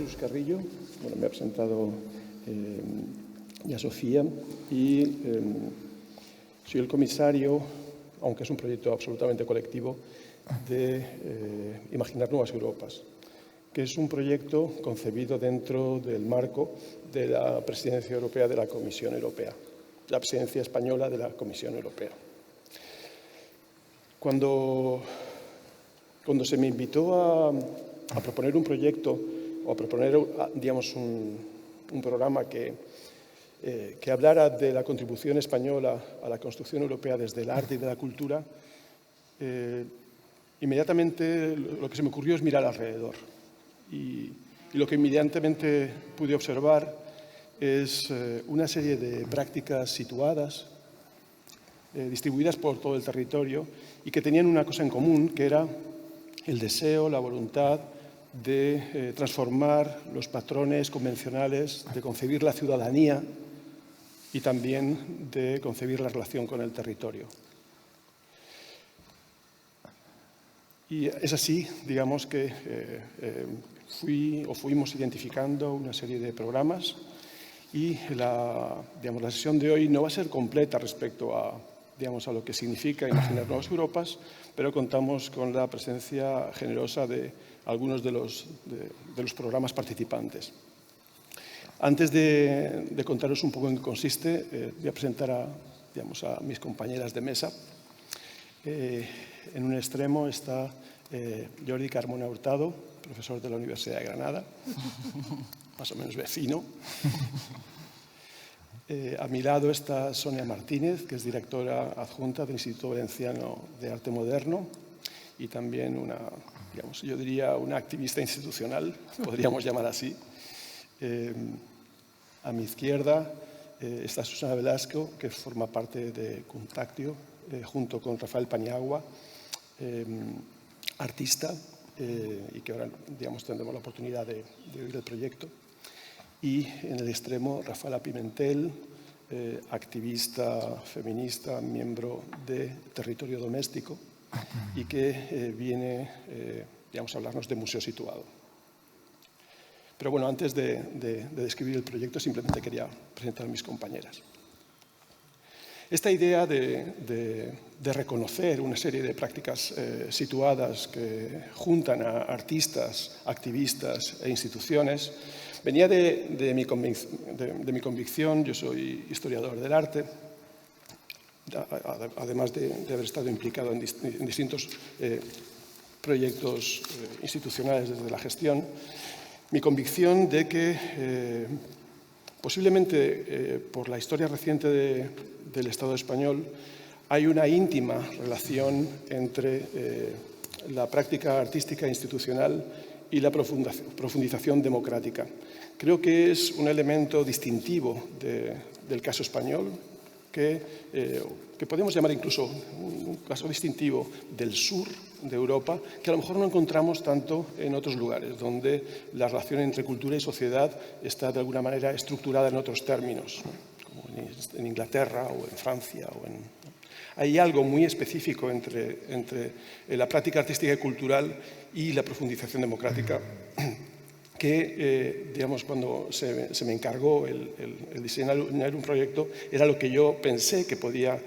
Jesús Carrillo. Bueno, me ha presentado ya Sofía y soy el comisario, aunque es un proyecto absolutamente colectivo, de Imaginar Nuevas Europas, que es un proyecto concebido dentro del marco de la presidencia europea de la Comisión Europea, la presidencia española de la Comisión Europea. Cuando se me invitó a proponer un proyecto o a proponer, digamos, un programa que hablara de la contribución española a la construcción europea desde el arte y de la cultura, inmediatamente lo que se me ocurrió es mirar alrededor. Y lo que inmediatamente pude observar es una serie de prácticas situadas, distribuidas por todo el territorio y que tenían una cosa en común, que era el deseo, la voluntad de transformar los patrones convencionales, de concebir la ciudadanía y también de concebir la relación con el territorio. Y es así, digamos, que fuimos identificando una serie de programas y la sesión de hoy no va a ser completa respecto a lo que significa Imaginar Nuevas Europas, pero contamos con la presencia generosa de algunos de los programas participantes. Antes de contaros un poco en qué consiste, voy a presentar a mis compañeras de mesa. En un extremo está Jordi Carmona Hurtado, profesor de la Universidad de Granada, más o menos vecino. A mi lado está Sonia Martínez, que es directora adjunta del Instituto Valenciano de Arte Moderno y también yo diría una activista institucional, podríamos llamar así. A mi izquierda está Susana Velasco, que forma parte de Contactio, junto con Rafael Paniagua, artista, y que ahora tendremos la oportunidad de oír el proyecto. Y en el extremo, Rafaela Pimentel, activista feminista, miembro de Territorio Doméstico, y que viene a hablarnos de Museo Situado. Pero bueno, antes de describir el proyecto, simplemente quería presentar a mis compañeras. Esta idea de reconocer una serie de prácticas situadas que juntan a artistas, activistas e instituciones venía de mi convicción. Yo soy historiador del arte, además de haber estado implicado en distintos proyectos institucionales desde la gestión. Mi convicción de que posiblemente por la historia reciente del Estado español hay una íntima relación entre la práctica artística institucional y la profundización democrática. Creo que es un elemento distintivo del caso español, que podemos llamar incluso un caso distintivo del sur de Europa, que a lo mejor no encontramos tanto en otros lugares, donde la relación entre cultura y sociedad está de alguna manera estructurada en otros términos, ¿no? Como en Inglaterra o en Francia. Hay algo muy específico entre la práctica artística y cultural y la profundización democrática que, cuando se me encargó el diseñar un proyecto, era lo que yo pensé que podía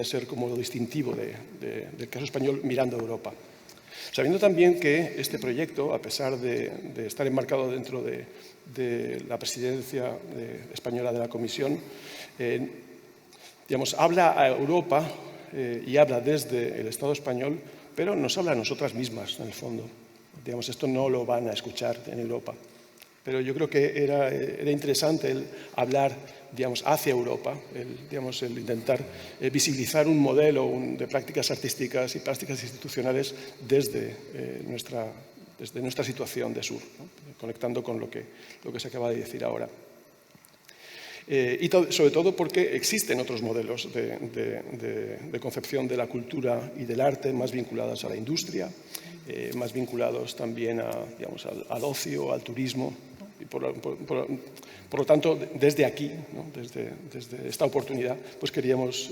ser como lo distintivo del caso español mirando a Europa. Sabiendo también que este proyecto, a pesar de estar enmarcado dentro de la presidencia española de la Comisión, habla a Europa y habla desde el Estado español, pero nos habla a nosotras mismas, en el fondo. Esto no lo van a escuchar en Europa. Pero yo creo que era interesante el hablar, hacia Europa, el intentar visibilizar un modelo de prácticas artísticas y prácticas institucionales desde nuestra situación de sur, ¿no? Conectando con lo que se acaba de decir ahora. Y sobre todo porque existen otros modelos de concepción de la cultura y del arte más vinculados a la industria, más vinculados también al ocio, al turismo. Y por lo tanto, desde aquí, ¿no? desde esta oportunidad, pues queríamos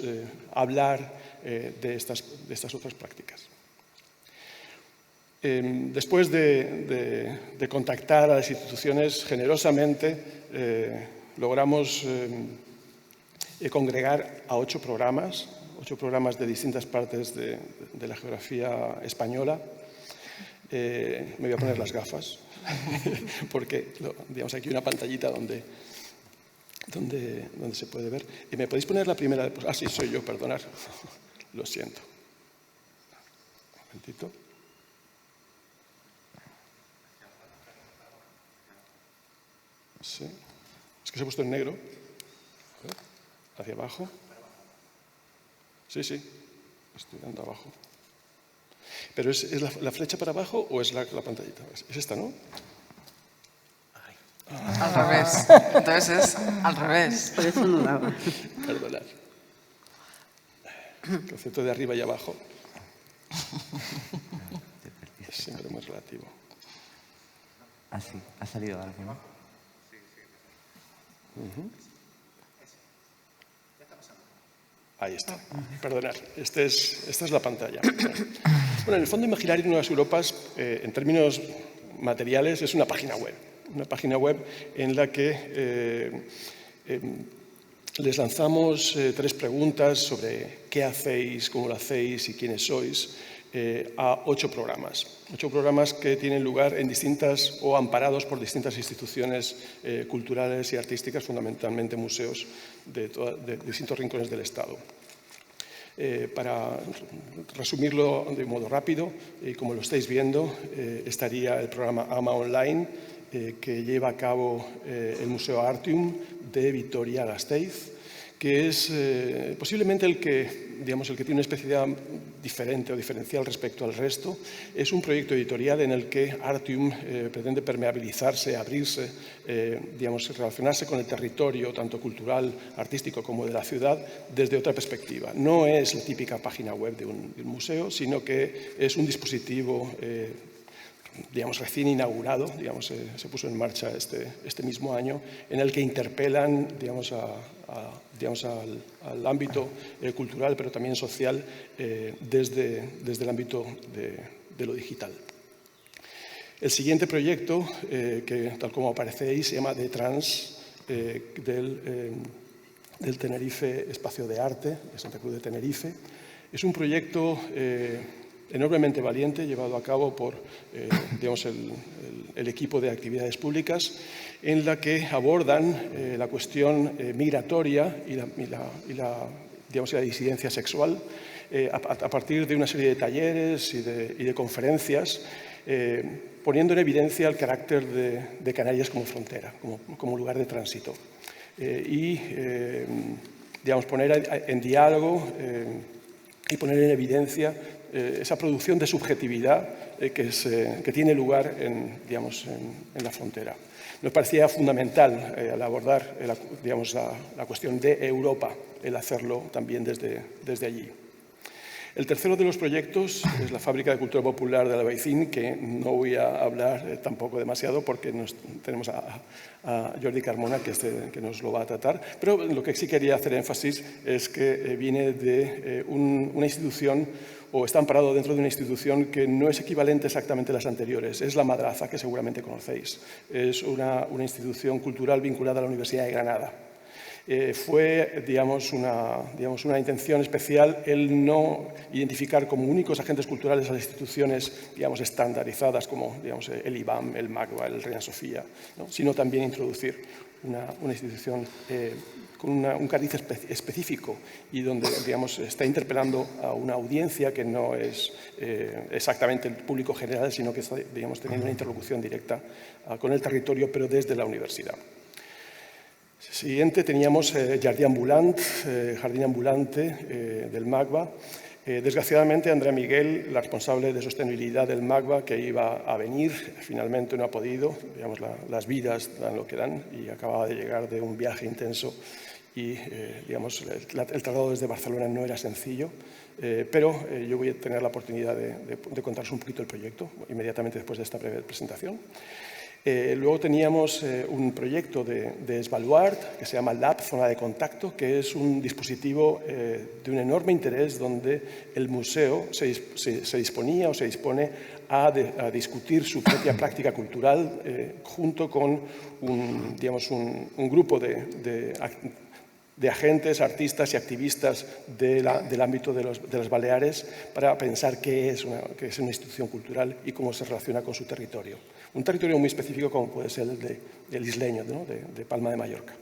hablar de estas otras prácticas. Después de contactar a las instituciones generosamente, logramos congregar a 8 programas de distintas partes de la geografía española. Me voy a poner las gafas, porque digamos, aquí hay una pantallita donde se puede ver. ¿Me podéis poner la primera? Ah, sí, soy yo, perdonad. Lo siento. Un momentito. Sí. Es que se ha puesto en negro. A ver, hacia abajo. Sí, sí. Estoy dando abajo. ¿Pero es la flecha para abajo o es la pantallita? Es esta, ¿no? Al revés. Entonces es al revés. Por eso no daba. Perdonad. El concepto de arriba y abajo es siempre muy relativo. Ah, sí, ha salido algo, ¿no? Ahí está. Perdonad, esta es la pantalla. Bueno, en el Fondo Imaginario Nuevas Europas, en términos materiales, es una página web. Una página web en la que les lanzamos 3 preguntas sobre qué hacéis, cómo lo hacéis y quiénes sois, a 8 programas. 8 programas que tienen lugar en distintas o amparados por distintas instituciones culturales y artísticas, fundamentalmente museos de distintos rincones del Estado. Para resumirlo de modo rápido, como lo estáis viendo, estaría el programa AMA Online, que lleva a cabo el Museo Artium de Vitoria-Gasteiz, que es posiblemente el que tiene una especialidad diferente o diferencial respecto al resto. Es un proyecto editorial en el que Artium pretende permeabilizarse, abrirse, relacionarse con el territorio, tanto cultural, artístico como de la ciudad, desde otra perspectiva. No es la típica página web de un museo, sino que es un dispositivo recién inaugurado, se puso en marcha este mismo año, en el que interpelan al ámbito cultural, pero también social, desde el ámbito de lo digital. El siguiente proyecto, que tal como aparece ahí, se llama The Trans, del Tenerife Espacio de Arte, de Santa Cruz de Tenerife. Es un proyecto enormemente valiente, llevado a cabo por el equipo de actividades públicas, en la que abordan la cuestión migratoria y la disidencia sexual a partir de una serie de talleres y de conferencias, poniendo en evidencia el carácter de Canarias como frontera, como lugar de tránsito. Poner en diálogo y poner en evidencia esa producción de subjetividad que tiene lugar en la frontera. Nos parecía fundamental al abordar la cuestión de Europa, el hacerlo también desde allí. El tercero de los proyectos es la Fábrica de Cultura Popular de Albaicín, que no voy a hablar tampoco demasiado porque tenemos a Jordi Carmona que nos lo va a tratar, pero lo que sí quería hacer énfasis es que viene de una institución, o está amparado dentro de una institución que no es equivalente exactamente a las anteriores. Es la Madraza, que seguramente conocéis. Es una institución cultural vinculada a la Universidad de Granada. Fue una intención especial el no identificar como únicos agentes culturales a las instituciones estandarizadas como el IBAM, el MACBA, el Reina Sofía, ¿no? Sino también introducir una institución con un cariz específico y donde está interpelando a una audiencia que no es exactamente el público general, sino que está teniendo una interlocución directa con el territorio, pero desde la universidad. Siguiente teníamos Jardí Ambulant, Jardín Ambulante del MACBA. Desgraciadamente, Andrea Miguel, la responsable de sostenibilidad del MACBA, que iba a venir, finalmente no ha podido. Las vidas dan lo que dan y acababa de llegar de un viaje intenso y el traslado desde Barcelona no era sencillo, pero yo voy a tener la oportunidad de contaros un poquito el proyecto inmediatamente después de esta breve presentación. Luego teníamos un proyecto de Svalbard que se llama Lab, Zona de Contacto, que es un dispositivo de un enorme interés donde el museo se disponía o se dispone a discutir su propia práctica cultural junto con un grupo de agentes, artistas y activistas del ámbito de las Baleares para pensar qué es una institución cultural y cómo se relaciona con su territorio. Un territorio muy específico como puede ser el isleño, ¿no? de Palma de Mallorca.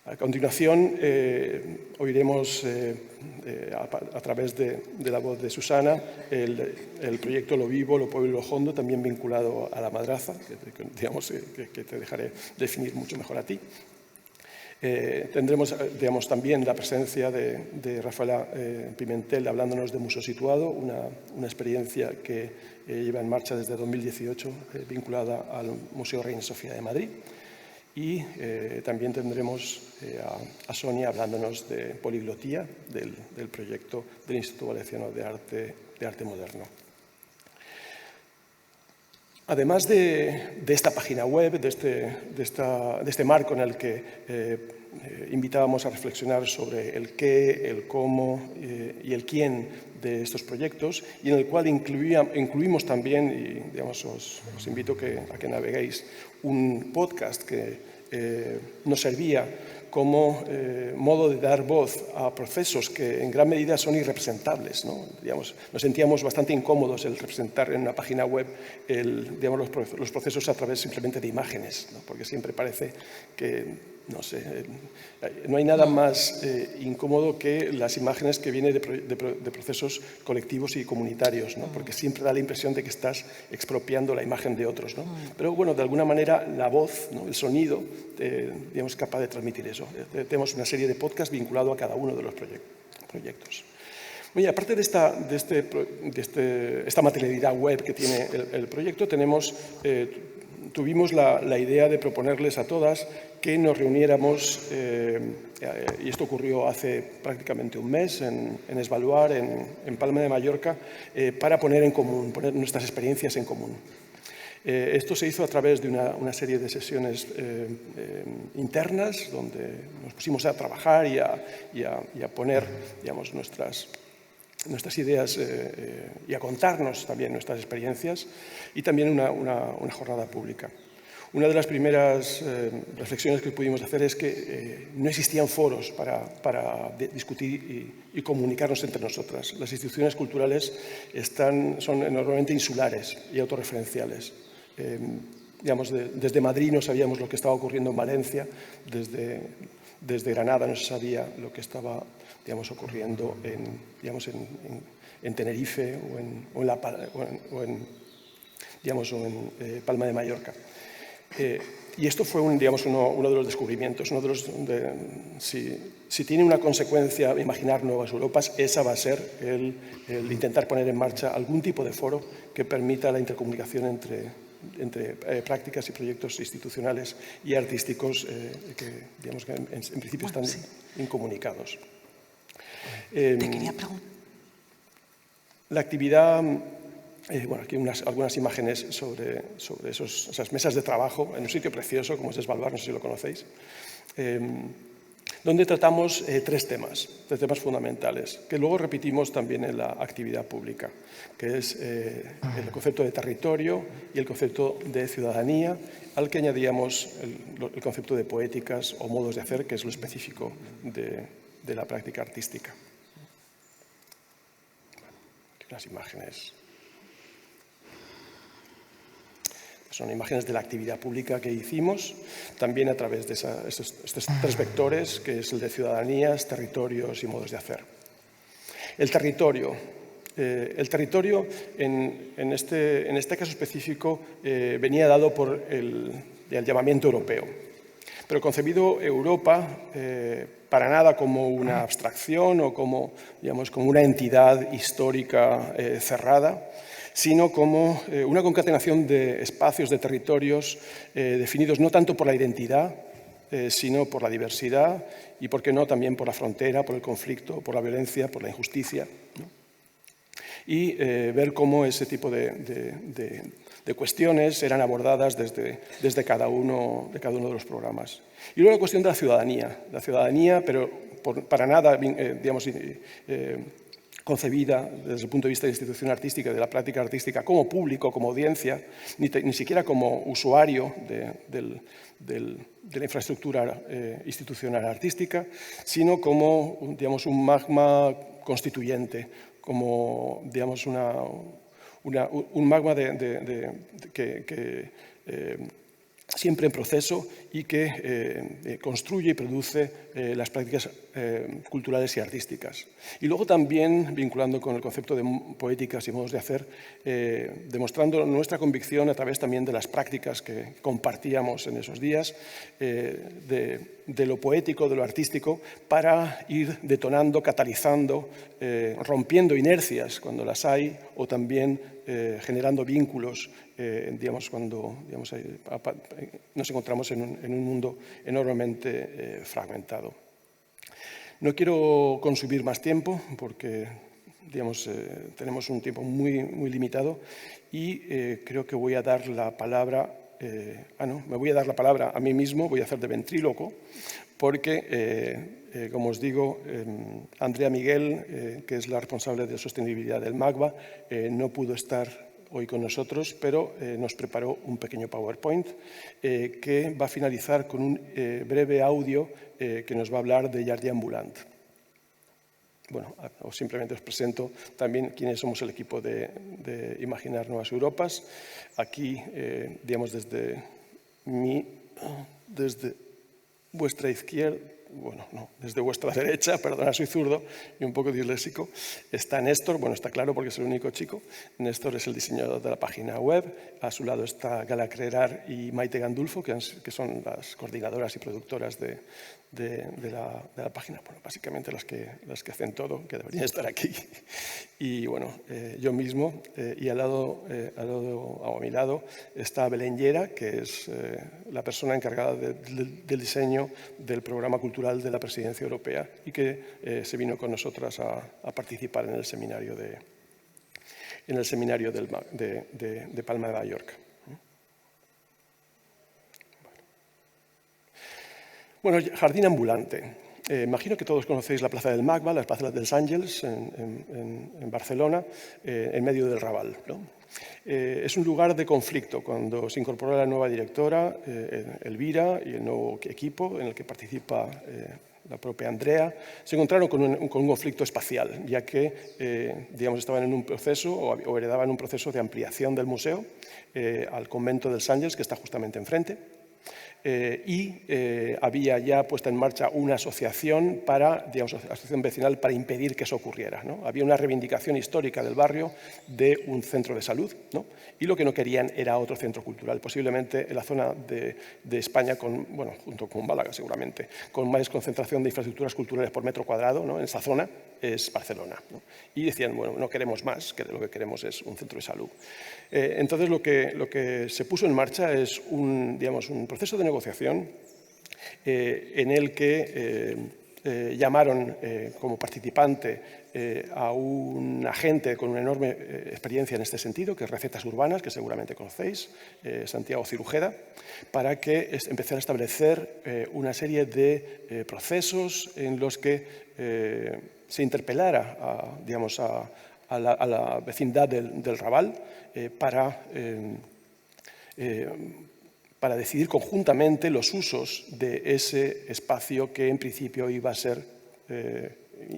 A continuación, oiremos a través de la voz de Susana el proyecto Lo Vivo, Lo Pueblo y Lo Hondo, también vinculado a la madraza, que te dejaré definir mucho mejor a ti. Tendremos también la presencia de Rafaela Pimentel hablándonos de Museo Situado, una experiencia que lleva en marcha desde 2018 vinculada al Museo Reina Sofía de Madrid. Y también tendremos a Sonia hablándonos de poliglotía, del proyecto del Instituto Valenciano de Arte Moderno. Además de esta página web, de este marco en el que invitábamos a reflexionar sobre el qué, el cómo y el quién de estos proyectos, y en el cual incluimos también, y os invito a que naveguéis, un podcast que nos servía como modo de dar voz a procesos que en gran medida son irrepresentables, ¿no? Nos sentíamos bastante incómodos el representar en una página web los procesos a través simplemente de imágenes, ¿no? Porque siempre parece que, no hay nada más incómodo que las imágenes que vienen de procesos colectivos y comunitarios, ¿no? Porque siempre da la impresión de que estás expropiando la imagen de otros, ¿no? Pero bueno, de alguna manera la voz, ¿no? El sonido, es capaz de transmitir eso. Tenemos una serie de podcasts vinculados a cada uno de los proyectos. Oye, aparte de esta materialidad web que tiene el proyecto, tuvimos la idea de proponerles a todas que nos reuniéramos, y esto ocurrió hace prácticamente un mes, en Esvaluar, en Palma de Mallorca, para poner nuestras experiencias en común. Esto se hizo a través de una serie de sesiones internas, donde nos pusimos a trabajar y a poner, nuestras ideas y a contarnos también nuestras experiencias, y también una jornada pública. Una de las primeras reflexiones que pudimos hacer es que no existían foros para discutir y comunicarnos entre nosotras. Las instituciones culturales son enormemente insulares y autorreferenciales. Desde Madrid no sabíamos lo que estaba ocurriendo en Valencia, desde Granada no se sabía lo que estaba ocurriendo en Tenerife o en Palma de Mallorca. Y esto fue uno de los descubrimientos. Si tiene una consecuencia imaginar nuevas Europas, esa va a ser el intentar poner en marcha algún tipo de foro que permita la intercomunicación entre prácticas y proyectos institucionales y artísticos que en principio están incomunicados. Te quería preguntar. La actividad... aquí algunas imágenes sobre esas mesas de trabajo en un sitio precioso como es Esvaluar, no sé si lo conocéis, donde tratamos tres temas fundamentales, que luego repetimos también en la actividad pública, que es el concepto de territorio y el concepto de ciudadanía, al que añadíamos el concepto de poéticas o modos de hacer, que es lo específico de la práctica artística. Aquí unas imágenes. Son imágenes de la actividad pública que hicimos, también a través de estos tres vectores, que es el de ciudadanías, territorios y modos de hacer. El territorio en este caso específico venía dado por el llamamiento europeo, pero concebido Europa para nada como una abstracción o como una entidad histórica cerrada, sino como una concatenación de espacios, de territorios definidos no tanto por la identidad, sino por la diversidad y, por qué no, también por la frontera, por el conflicto, por la violencia, por la injusticia, ¿no? Y ver cómo ese tipo de cuestiones eran abordadas desde cada uno de los programas. Y luego la cuestión de la ciudadanía, pero para nada concebida desde el punto de vista de la institución artística y de la práctica artística como público, como audiencia, ni siquiera como usuario de la infraestructura institucional artística, sino como, digamos, un magma constituyente, como, digamos, un magma que siempre en proceso y que construye y produce las prácticas culturales y artísticas. Y luego también, vinculando con el concepto de poéticas y modos de hacer, demostrando nuestra convicción a través también de las prácticas que compartíamos en esos días, de lo poético, de lo artístico, para ir detonando, catalizando, rompiendo inercias cuando las hay, o también generando vínculos, digamos, cuando nos encontramos en un mundo enormemente fragmentado. No quiero consumir más tiempo porque, digamos, tenemos un tiempo muy limitado y creo que voy a dar la palabra, me voy a dar la palabra a mí mismo, voy a hacer de ventríloco, porque, como os digo, Andrea Miguel, que es la responsable de sostenibilidad del MACBA, no pudo estar hoy con nosotros, pero nos preparó un pequeño PowerPoint que va a finalizar con un breve audio que nos va a hablar de Jardí Ambulant. Bueno, simplemente os presento también quiénes somos el equipo de Imaginar Nuevas Europas. Aquí, digamos, desde vuestra izquierda, bueno, no, desde vuestra derecha, perdona, soy zurdo y un poco disléxico, está Néstor, bueno, está claro porque es el único chico. Néstor es el diseñador de la página web, a su lado está Gala Crerar y Maite Gandulfo, que son las coordinadoras y productoras de la página, bueno, básicamente las que hacen todo, que deberían estar aquí. Y bueno, yo mismo, y a mi lado está Belén Llera, que es la persona encargada del diseño del programa cultural de la Presidencia Europea y que se vino con nosotras a participar en el seminario de Palma de Mallorca. Bueno, jardín ambulante. Imagino que todos conocéis la Plaza del MACBA, la Plaza dels Àngels en Barcelona, en medio del Raval, ¿no? Es un lugar de conflicto. Cuando se incorporó la nueva directora, Elvira, y el nuevo equipo en el que participa la propia Andrea, se encontraron con un conflicto espacial, ya que digamos, estaban en un proceso o heredaban un proceso de ampliación del museo al convento dels Àngels, que está justamente enfrente. Había ya puesta en marcha una asociación asociación vecinal para impedir que eso ocurriera, ¿no? Había una reivindicación histórica del barrio de un centro de salud, ¿no? Y lo que no querían era otro centro cultural, posiblemente en la zona de España, junto con Málaga seguramente, con más concentración de infraestructuras culturales por metro cuadrado, ¿no? En esa zona es Barcelona, ¿no? Y decían, bueno, no queremos más, que lo que queremos es un centro de salud. Entonces lo que se puso en marcha es un proceso de negociación en el que llamaron como participante a un agente con una enorme experiencia en este sentido, que es Recetas Urbanas, que seguramente conocéis, Santiago Cirujeda, para que empezara a establecer una serie de procesos en los que se interpelara a la vecindad del Raval para decidir conjuntamente los usos de ese espacio que en principio iba a ser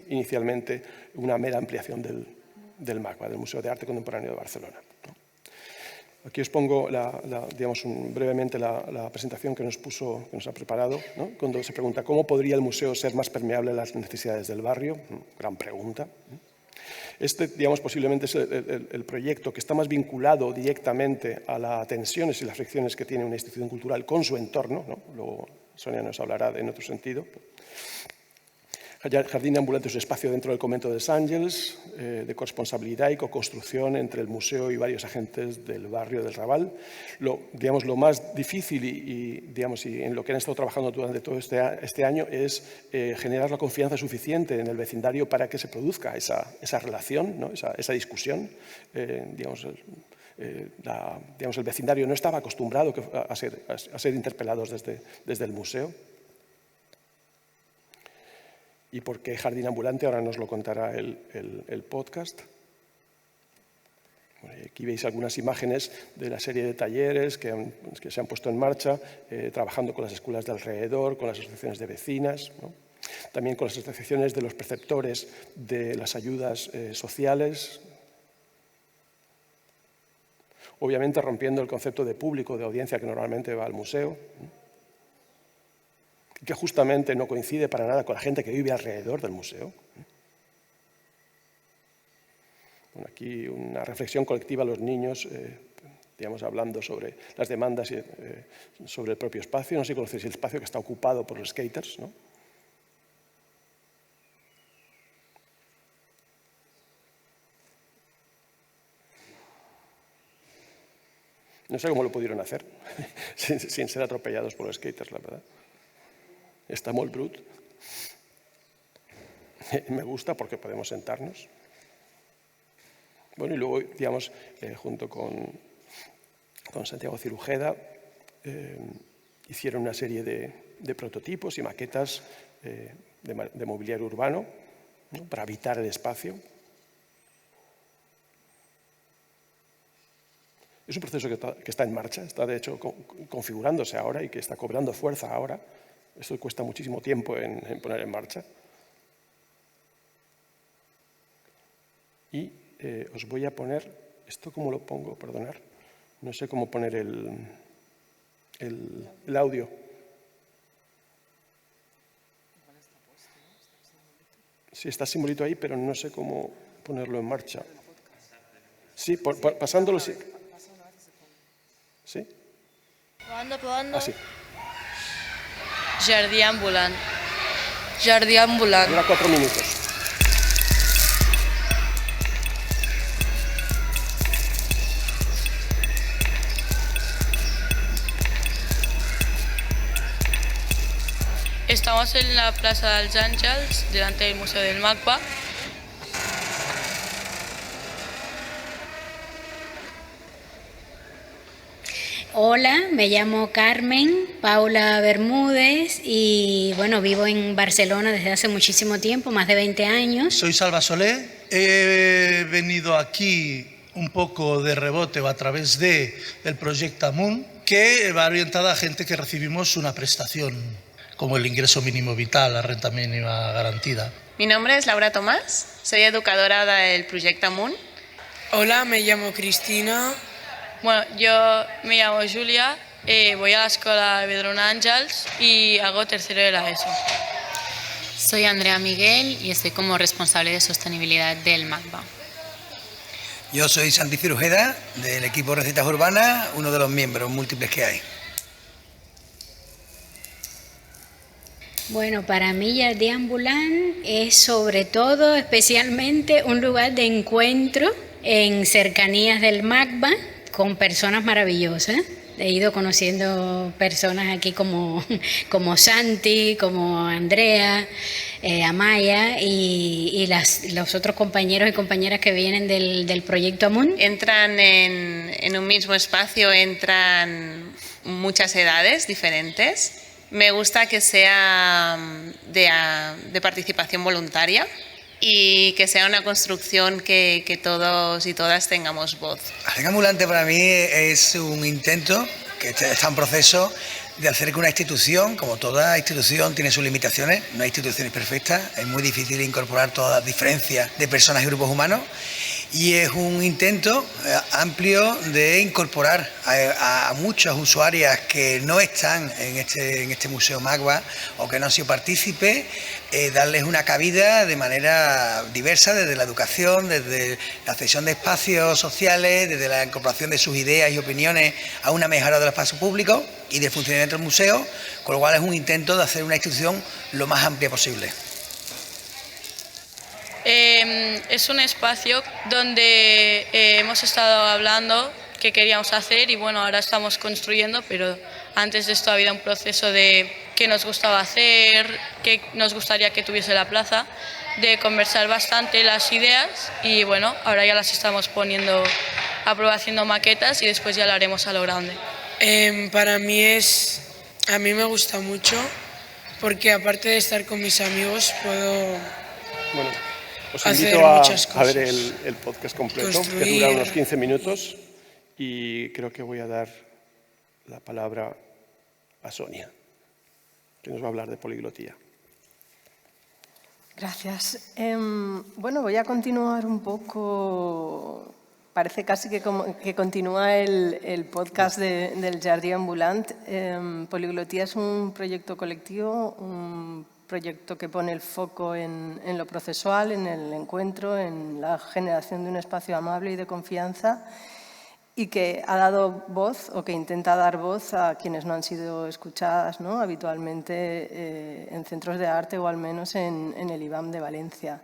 inicialmente una mera ampliación del MACBA, del Museo de Arte Contemporáneo de Barcelona. Aquí os pongo brevemente la presentación que nos ha preparado, ¿no? Cuando se pregunta cómo podría el museo ser más permeable a las necesidades del barrio. Gran pregunta. Este, posiblemente es el proyecto que está más vinculado directamente a las tensiones y las fricciones que tiene una institución cultural con su entorno, ¿no? Luego Sonia nos hablará en otro sentido. Jardín ambulante es un espacio dentro del convento de dels Àngels, de corresponsabilidad y co-construcción entre el museo y varios agentes del barrio del Raval. Lo más difícil y en lo que han estado trabajando durante todo este año es generar la confianza suficiente en el vecindario para que se produzca esa relación, ¿no? esa discusión. El vecindario no estaba acostumbrado a ser interpelados desde el museo. ¿Y por qué jardín ambulante? Ahora nos lo contará el podcast. Aquí veis algunas imágenes de la serie de talleres que se han puesto en marcha, trabajando con las escuelas de alrededor, con las asociaciones de vecinas, ¿no? También con las asociaciones de los perceptores de las ayudas sociales. Obviamente rompiendo el concepto de público, de audiencia que normalmente va al museo, que justamente no coincide para nada con la gente que vive alrededor del museo. Bueno, aquí una reflexión colectiva a los niños, digamos, hablando sobre las demandas sobre el propio espacio. No sé si conocéis el espacio que está ocupado por los skaters, ¿no? No sé cómo lo pudieron hacer, sin ser atropellados por los skaters, la verdad. Está molt brut. Me gusta porque podemos sentarnos. Bueno, y luego, digamos, junto con Santiago Cirujeda, hicieron una serie de prototipos y maquetas de mobiliario urbano, ¿no? Para habitar el espacio. Es un proceso que está en marcha, está de hecho configurándose ahora y que está cobrando fuerza ahora. Esto cuesta muchísimo tiempo en poner en marcha. Y os voy a poner, ¿esto cómo lo pongo? Perdonad, no sé cómo poner el audio. Sí, está simbolito ahí, pero no sé cómo ponerlo en marcha. Sí, pasándolo, sí. ¿Sí? Probando. Así. Jardí ambulant. Jardí ambulant. Dura 4 minutos. Estamos en la Plaza dels Àngels, delante del Museo del MACBA. Hola, me llamo Carmen Paula Bermúdez y bueno, vivo en Barcelona desde hace muchísimo tiempo, más de 20 años. Soy Salva Solé, he venido aquí un poco de rebote o a través del proyecto Amun, que va orientada a gente que recibimos una prestación, como el ingreso mínimo vital, la renta mínima garantida. Mi nombre es Laura Tomás, soy educadora del proyecto Amun. Hola, me llamo Cristina. Bueno, yo me llamo Julia, voy a la escuela de Vedruna Àngels y hago tercero de la ESO. Soy Andrea Miguel y estoy como responsable de sostenibilidad del MACBA. Yo soy Santi Cirujeda, del equipo Recetas Urbanas, uno de los miembros múltiples que hay. Bueno, para mí Jardí Ambulant es sobre todo, especialmente, un lugar de encuentro en cercanías del MACBA con personas maravillosas. He ido conociendo personas aquí como Santi, como Andrea, Amaya y los otros compañeros y compañeras que vienen del proyecto Amun. Entran en un mismo espacio, entran muchas edades diferentes. Me gusta que sea de participación voluntaria y que sea una construcción que todos y todas tengamos voz. Jardín Ambulante para mí es un intento que está en proceso de hacer que una institución, como toda institución, tiene sus limitaciones, no hay instituciones perfectas, es muy difícil incorporar todas las diferencias de personas y grupos humanos, y es un intento amplio de incorporar a muchas usuarias que no están en este Museo MACBA o que no han sido partícipes, darles una cabida de manera diversa, desde la educación, desde la cesión de espacios sociales, desde la incorporación de sus ideas y opiniones a una mejora del espacio público y del funcionamiento del museo, con lo cual es un intento de hacer una institución lo más amplia posible. Es un espacio donde hemos estado hablando qué queríamos hacer y bueno, ahora estamos construyendo, pero antes de esto ha habido un proceso de qué nos gustaba hacer, qué nos gustaría que tuviese la plaza, de conversar bastante las ideas y bueno, ahora ya las estamos poniendo a prueba haciendo maquetas y después ya lo haremos a lo grande. Para mí a mí me gusta mucho porque aparte de estar con mis amigos puedo Bueno, os hacer invito muchas a ver cosas. el podcast completo, que Construir. dura unos 15 minutos, y creo que voy a dar la palabra a Sonia, que nos va a hablar de poliglotía. Gracias. Bueno, voy a continuar un poco, parece casi que continúa el podcast del Jardí Ambulant. Poliglotía es un proyecto colectivo, un proyecto que pone el foco en lo procesual, en el encuentro, en la generación de un espacio amable y de confianza, y que ha dado voz, o que intenta dar voz, a quienes no han sido escuchadas, ¿no?, habitualmente en centros de arte, o al menos en el IBAM de Valencia.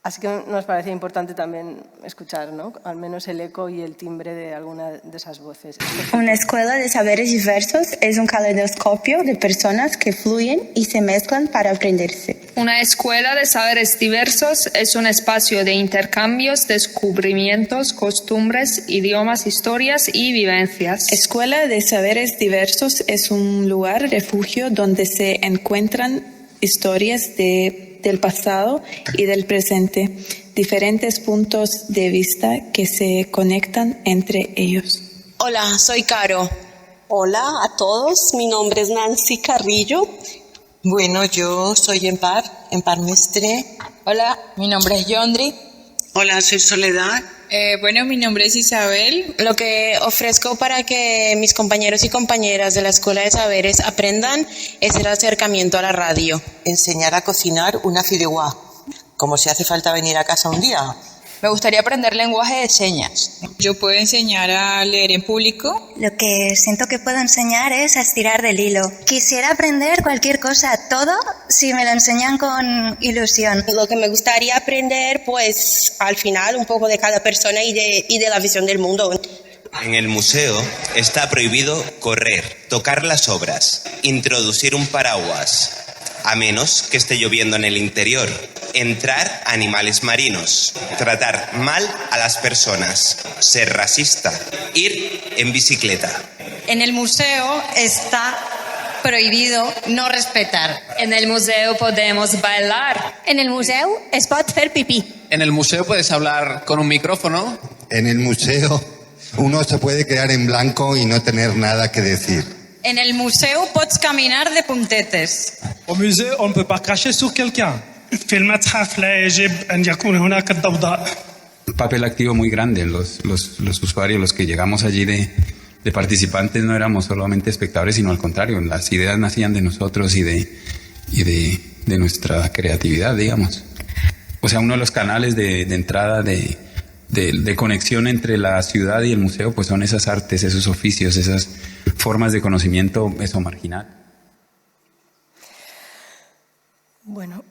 Así que nos parece importante también escuchar, ¿no?, al menos el eco y el timbre de alguna de esas voces. Una escuela de saberes diversos es un caleidoscopio de personas que fluyen y se mezclan para aprenderse. Una escuela de saberes diversos es un espacio de intercambios, descubrimientos, costumbres, idiomas, historias y vivencias. Escuela de saberes diversos es un lugar refugio donde se encuentran historias del pasado y del presente, diferentes puntos de vista que se conectan entre ellos. Hola, soy Caro. Hola a todos, mi nombre es Nancy Carrillo. Bueno, yo soy Empar Mestre. Hola, mi nombre es Yondri. Hola, soy Soledad. Bueno, mi nombre es Isabel. Lo que ofrezco para que mis compañeros y compañeras de la Escuela de Saberes aprendan es el acercamiento a la radio. Enseñar a cocinar una fideuà, como si hace falta venir a casa un día. Me gustaría aprender lenguaje de señas. Yo puedo enseñar a leer en público. Lo que siento que puedo enseñar es a estirar del hilo. Quisiera aprender cualquier cosa, todo, si me lo enseñan con ilusión. Lo que me gustaría aprender, pues, al final, un poco de cada persona y de la visión del mundo. En el museo está prohibido correr, tocar las obras, introducir un paraguas, a menos que esté lloviendo en el interior, entrar animales marinos, tratar mal a las personas, ser racista, ir en bicicleta. En el museo está prohibido no respetar. En el museo podemos bailar. En el museu es pot fer pipí. En el museo puedes hablar con un micrófono. En el museo uno se puede quedar en blanco y no tener nada que decir. En el museu pots caminar de puntetes. Au musée, on ne peut pas cracher sur quelqu'un. في المتحف لا يجب أن يكون هناك الضوضاء. Un papel activo muy grande. Los usuarios, los que llegamos allí de participantes, no éramos solamente espectadores, sino al contrario, las ideas nacían de nosotros y de nuestra creatividad, digamos. O sea, uno de los canales de entrada de conexión entre la ciudad y el museo, pues son esas artes, esos oficios, esas formas de conocimiento, eso marginal. Bueno,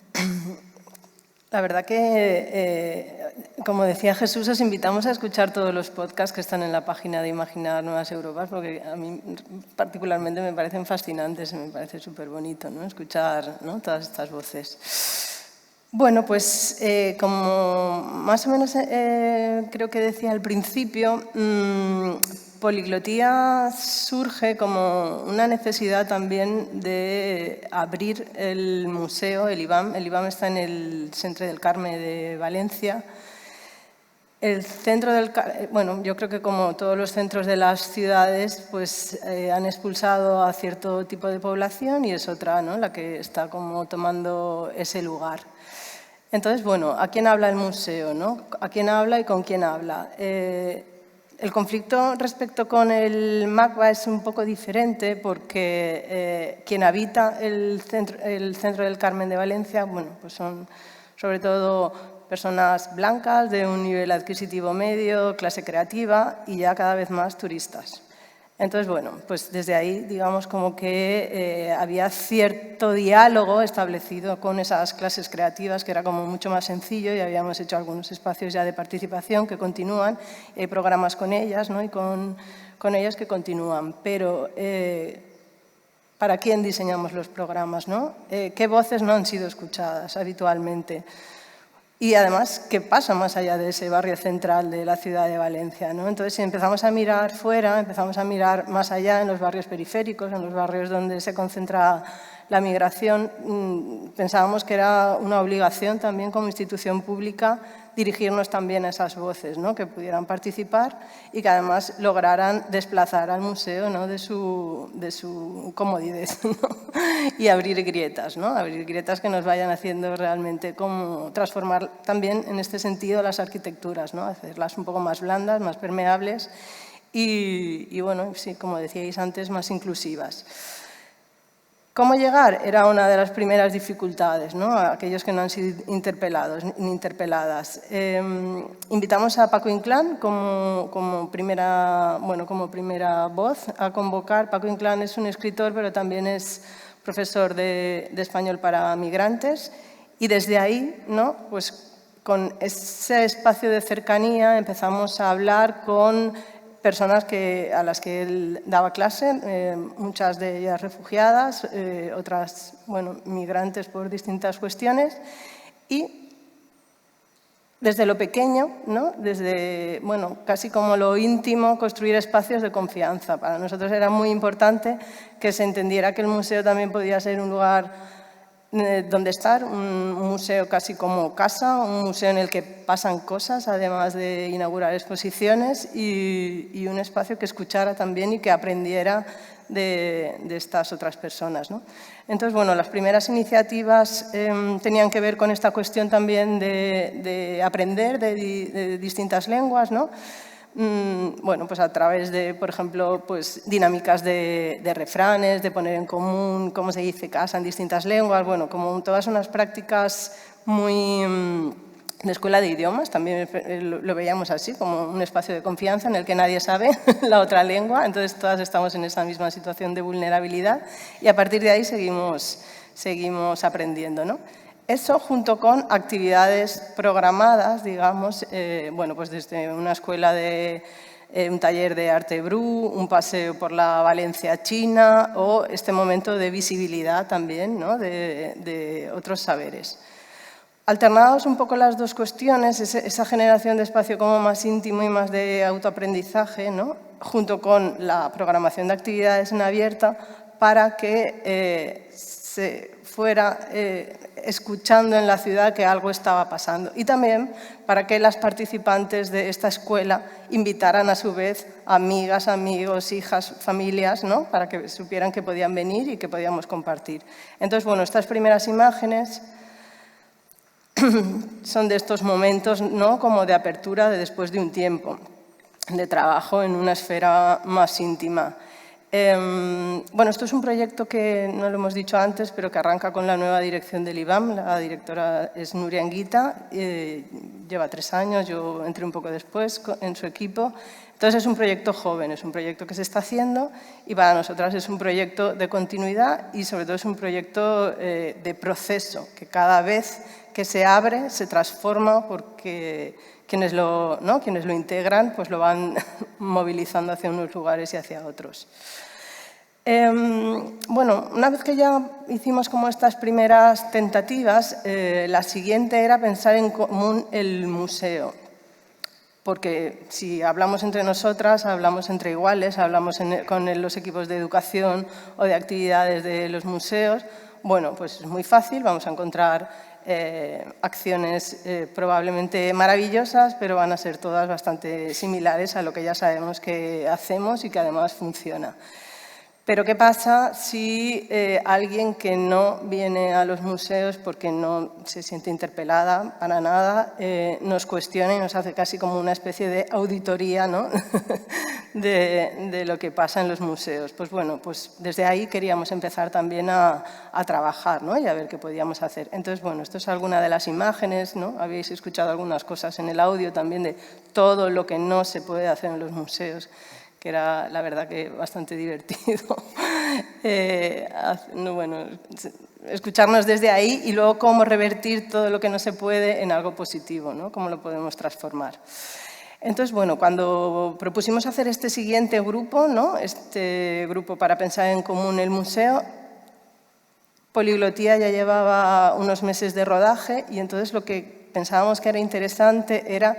la verdad que, como decía Jesús, os invitamos a escuchar todos los podcasts que están en la página de Imaginar Nuevas Europas, porque a mí particularmente me parecen fascinantes, me parece súper bonito, ¿no?, escuchar, ¿no?, todas estas voces. Bueno, pues como más o menos creo que decía al principio, poliglotía surge como una necesidad también de abrir el museo, el IBAM. El IBAM está en el Centre del Carme de Valencia. El centro del bueno, yo creo que como todos los centros de las ciudades, pues han expulsado a cierto tipo de población y es otra, ¿no?, la que está como tomando ese lugar. Entonces, bueno, ¿a quién habla el museo, no? ¿A quién habla y con quién habla? El conflicto respecto con el MACBA es un poco diferente porque quien habita el centro del Carmen de Valencia, bueno, pues son sobre todo personas blancas de un nivel adquisitivo medio, clase creativa y ya cada vez más turistas. Entonces, bueno, pues desde ahí, digamos, como que había cierto diálogo establecido con esas clases creativas, que era como mucho más sencillo, y habíamos hecho algunos espacios ya de participación que continúan, hay programas con ellas, ¿no?, y con ellas que continúan. Pero, ¿para quién diseñamos los programas, no? ¿Qué voces no han sido escuchadas habitualmente? Y además, ¿qué pasa más allá de ese barrio central de la ciudad de Valencia, ¿no? Entonces, si empezamos a mirar fuera, empezamos a mirar más allá en los barrios periféricos, en los barrios donde se concentra la migración, pensábamos que era una obligación también como institución pública dirigirnos también a esas voces, ¿no? Que pudieran participar y que además lograran desplazar al museo, ¿no? de su comodidad, ¿no? Y abrir grietas, ¿no? Abrir grietas que nos vayan haciendo realmente como transformar también en este sentido las arquitecturas, ¿no? Hacerlas un poco más blandas, más permeables y bueno, sí, como decíais antes, más inclusivas. ¿Cómo llegar? Era una de las primeras dificultades, ¿no? A aquellos que no han sido interpelados ni interpeladas. Invitamos a Paco Inclán como primera voz a convocar. Paco Inclán es un escritor, pero también es profesor de español para migrantes. Y desde ahí, ¿no? Pues con ese espacio de cercanía empezamos a hablar con personas a las que él daba clase, muchas de ellas refugiadas, otras, bueno, migrantes por distintas cuestiones, y desde lo pequeño, ¿no? Desde, bueno, casi como lo íntimo, construir espacios de confianza. Para nosotros era muy importante que se entendiera que el museo también podía ser un lugar donde estar, un museo casi como casa, un museo en el que pasan cosas, además de inaugurar exposiciones, y un espacio que escuchara también y que aprendiera de estas otras personas, ¿no? Entonces, bueno, las primeras iniciativas tenían que ver con esta cuestión también de aprender de distintas lenguas, ¿no? Bueno, pues a través de, por ejemplo, pues dinámicas de refranes, de poner en común cómo se dice casa en distintas lenguas, bueno, como todas unas prácticas muy de escuela de idiomas, también lo veíamos así, como un espacio de confianza en el que nadie sabe la otra lengua, entonces todas estamos en esa misma situación de vulnerabilidad y a partir de ahí seguimos aprendiendo, ¿no? Eso junto con actividades programadas, digamos, bueno, pues desde una escuela un taller de arte bru, un paseo por la Valencia china o este momento de visibilidad también, ¿no? de otros saberes. Alternados un poco las dos cuestiones, esa generación de espacio como más íntimo y más de autoaprendizaje, ¿no? Junto con la programación de actividades en abierta para que se fuera escuchando en la ciudad que algo estaba pasando y también para que las participantes de esta escuela invitaran a su vez amigas, amigos, hijas, familias, ¿no? Para que supieran que podían venir y que podíamos compartir. Entonces, bueno, estas primeras imágenes son de estos momentos, ¿no? Como de apertura después de un tiempo de trabajo en una esfera más íntima. Bueno, esto es un proyecto que no lo hemos dicho antes, pero que arranca con la nueva dirección del IBAM. La directora es Nuria Anguita, lleva 3 años, yo entré un poco después en su equipo. Entonces es un proyecto joven, es un proyecto que se está haciendo y para nosotras es un proyecto de continuidad y sobre todo es un proyecto de proceso, que cada vez que se abre se transforma porque quienes lo integran pues lo van movilizando hacia unos lugares y hacia otros. Bueno, una vez que ya hicimos como estas primeras tentativas, la siguiente era pensar en común el museo. Porque si hablamos entre nosotras, hablamos entre iguales, hablamos con los equipos de educación o de actividades de los museos, bueno, pues es muy fácil, vamos a encontrar acciones probablemente maravillosas, pero van a ser todas bastante similares a lo que ya sabemos que hacemos y que además funciona. Pero ¿qué pasa si alguien que no viene a los museos porque no se siente interpelada para nada nos cuestiona y nos hace casi como una especie de auditoría, ¿no? de lo que pasa en los museos? Pues bueno, pues desde ahí queríamos empezar también a trabajar, ¿no? Y a ver qué podíamos hacer. Entonces, bueno, esto es alguna de las imágenes, ¿no? Habéis escuchado algunas cosas en el audio también de todo lo que no se puede hacer en los museos, que era la verdad que bastante divertido. Bueno, escucharnos desde ahí y luego cómo revertir todo lo que no se puede en algo positivo, ¿no? Cómo lo podemos transformar. Entonces, bueno, cuando propusimos hacer este siguiente grupo, ¿no? Este grupo para pensar en común el museo, Poliglotía ya llevaba unos meses de rodaje y entonces lo que pensábamos que era interesante era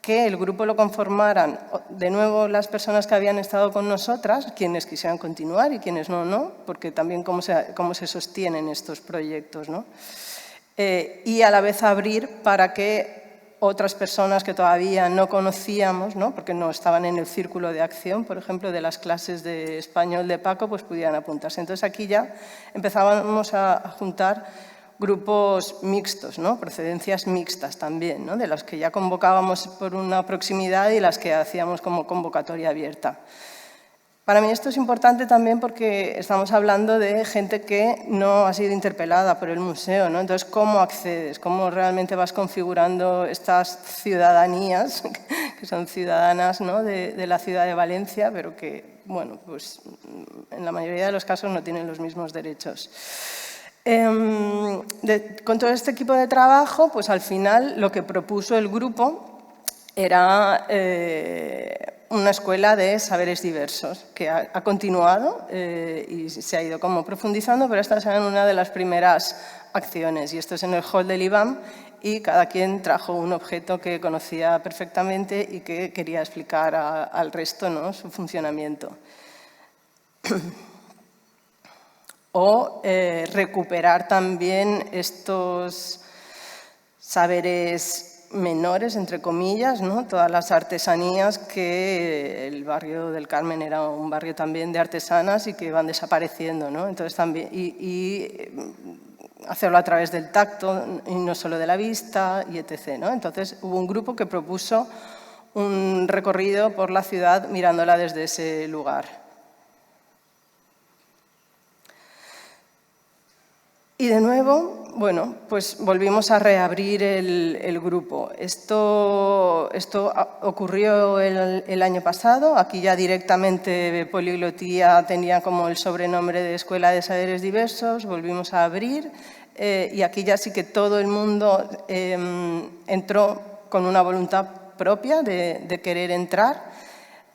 que el grupo lo conformaran de nuevo las personas que habían estado con nosotras, quienes quisieran continuar y quienes no, porque también cómo se sostienen estos proyectos, ¿no? Y a la vez abrir para que otras personas que todavía no conocíamos, ¿no? Porque no estaban en el círculo de acción, por ejemplo, de las clases de español de Paco, pues pudieran apuntarse. Entonces aquí ya empezábamos a juntar grupos mixtos, ¿no? Procedencias mixtas también, ¿no? De las que ya convocábamos por una proximidad y las que hacíamos como convocatoria abierta. Para mí esto es importante también porque estamos hablando de gente que no ha sido interpelada por el museo, ¿no? Entonces, ¿cómo accedes? ¿Cómo realmente vas configurando estas ciudadanías, que son ciudadanas, ¿no? de la ciudad de Valencia, pero que, bueno, pues en la mayoría de los casos no tienen los mismos derechos? Con todo este equipo de trabajo, pues al final lo que propuso el grupo era una escuela de saberes diversos, que ha continuado y se ha ido como profundizando, pero esta es una de las primeras acciones. Y esto es en el hall del IBAM y cada quien trajo un objeto que conocía perfectamente y que quería explicar al resto, ¿no? Su funcionamiento. O recuperar también estos saberes menores, entre comillas, ¿no? Todas las artesanías que el barrio del Carmen era un barrio también de artesanas y que van desapareciendo, ¿no? Entonces también, y hacerlo a través del tacto y no solo de la vista, y etc., ¿no? Entonces hubo un grupo que propuso un recorrido por la ciudad mirándola desde ese lugar. Y de nuevo, bueno, pues volvimos a reabrir el grupo. Esto ocurrió el año pasado. Aquí ya directamente Poliglotía tenía como el sobrenombre de Escuela de Saberes Diversos. Volvimos a abrir y aquí ya sí que todo el mundo entró con una voluntad propia de querer entrar.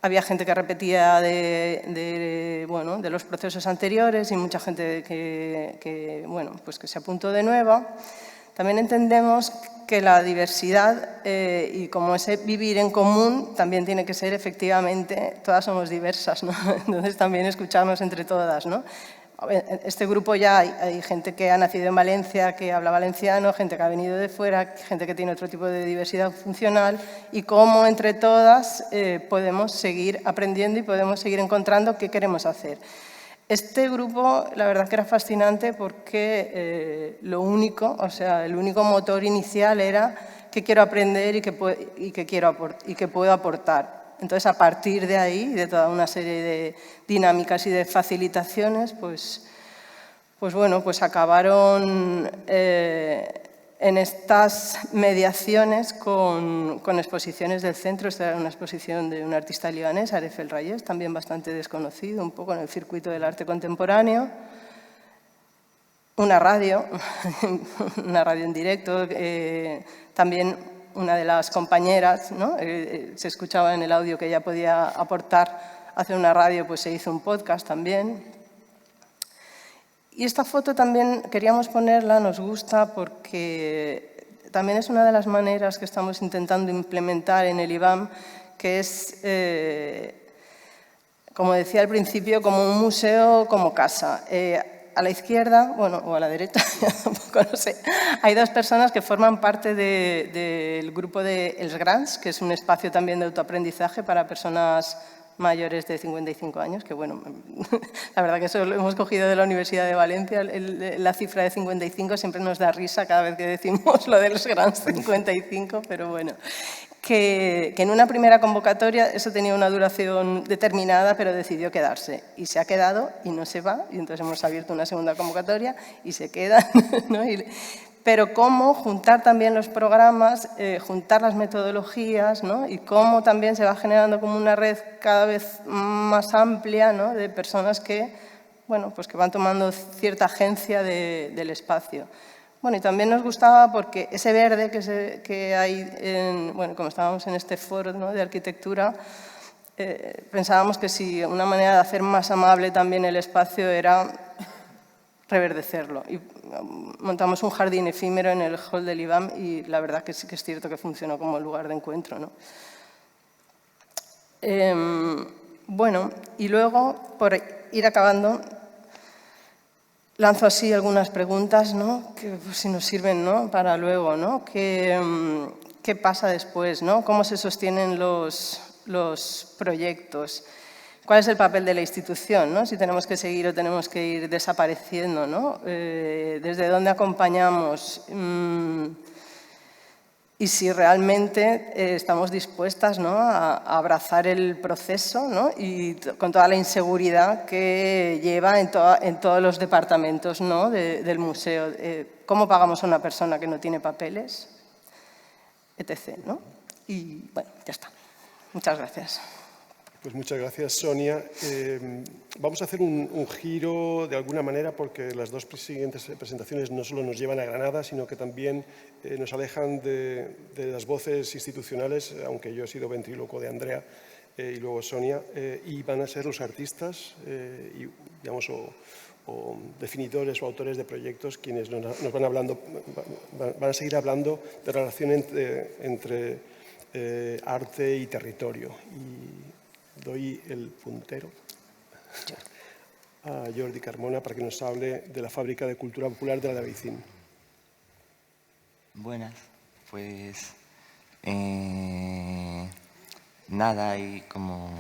Había gente que repetía de los procesos anteriores y mucha gente que se apuntó de nuevo. También entendemos que la diversidad y como ese vivir en común también tiene que ser efectivamente, todas somos diversas, ¿no? Entonces también escucharnos entre todas, ¿no? Este grupo ya hay gente que ha nacido en Valencia, que habla valenciano, gente que ha venido de fuera, gente que tiene otro tipo de diversidad funcional y cómo entre todas podemos seguir aprendiendo y podemos seguir encontrando qué queremos hacer. Este grupo, la verdad que era fascinante porque el único motor inicial era qué quiero aprender y qué puedo aportar. Entonces, a partir de ahí, de toda una serie de dinámicas y de facilitaciones, pues acabaron en estas mediaciones con exposiciones del centro. Esta era una exposición de un artista libanés, Aref El Rayes, también bastante desconocido, un poco en el circuito del arte contemporáneo. Una radio en directo, también una de las compañeras, ¿no? Se escuchaba en el audio que ella podía aportar, hacer una radio, pues se hizo un podcast también. Y esta foto también queríamos ponerla, nos gusta porque también es una de las maneras que estamos intentando implementar en el IBAM, que es, como decía al principio, como un museo, como casa. A la izquierda, o a la derecha, tampoco no sé, hay dos personas que forman parte del grupo de Els Grans, que es un espacio también de autoaprendizaje para personas mayores de 55 años, que bueno, la verdad que eso lo hemos cogido de la Universidad de Valencia, la cifra de 55 siempre nos da risa cada vez que decimos lo de Els Grans 55, pero bueno. Que en una primera convocatoria eso tenía una duración determinada, pero decidió quedarse. Y se ha quedado y no se va, y entonces hemos abierto una segunda convocatoria y se queda, ¿no? Pero cómo juntar también los programas, juntar las metodologías, ¿no? Y cómo también se va generando como una red cada vez más amplia, ¿no? De personas que van tomando cierta agencia del espacio. Bueno, y también nos gustaba porque ese verde que hay, como estábamos en este foro, ¿no? de arquitectura, pensábamos que si una manera de hacer más amable también el espacio era reverdecerlo. Y montamos un jardín efímero en el hall del IBAM y la verdad que sí que es cierto que funcionó como lugar de encuentro, ¿no? Bueno, y luego, por ir acabando, lanzo así algunas preguntas, ¿no? Que pues, si nos sirven, ¿no? Para luego, ¿no? ¿Qué pasa después, ¿no? ¿Cómo se sostienen los proyectos? ¿Cuál es el papel de la institución, ¿no? Si tenemos que seguir o tenemos que ir desapareciendo, ¿no? ¿Desde dónde acompañamos? Y si realmente estamos dispuestas, ¿no? a abrazar el proceso, ¿no? Y con toda la inseguridad que lleva en todos los departamentos, ¿no? del museo. ¿Cómo pagamos a una persona que no tiene papeles? Etc., ¿no? Y bueno, ya está. Muchas gracias. Pues muchas gracias, Sonia. Vamos a hacer un giro de alguna manera porque las dos siguientes presentaciones no solo nos llevan a Granada, sino que también nos alejan de las voces institucionales, aunque yo he sido ventríloco de Andrea y luego Sonia, y van a ser los artistas, y, digamos, o definidores o autores de proyectos quienes nos van a seguir hablando de relación entre arte y territorio. Y doy el puntero a Jordi Carmona para que nos hable de la Fábrica de Cultura Popular de Albaicín. Buenas, pues nada, y como,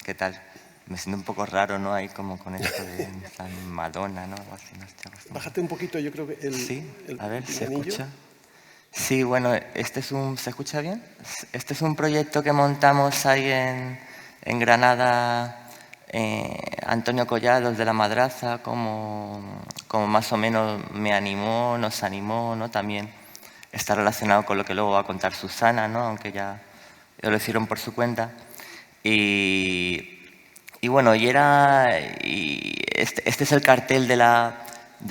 ¿qué tal? Me siento un poco raro, ¿no? Ahí como con esto de San Madonna, ¿no? Algo así, no estoy acostumbrado. Bájate un poquito, yo creo que sí, a ver, ¿se escucha? Sí, bueno, ¿se escucha bien? Este es un proyecto que montamos ahí en Granada, Antonio Collados de la Madraza, como más o menos nos animó, ¿no? También está relacionado con lo que luego va a contar Susana, ¿no? Aunque ya lo hicieron por su cuenta. Y bueno, este es el cartel de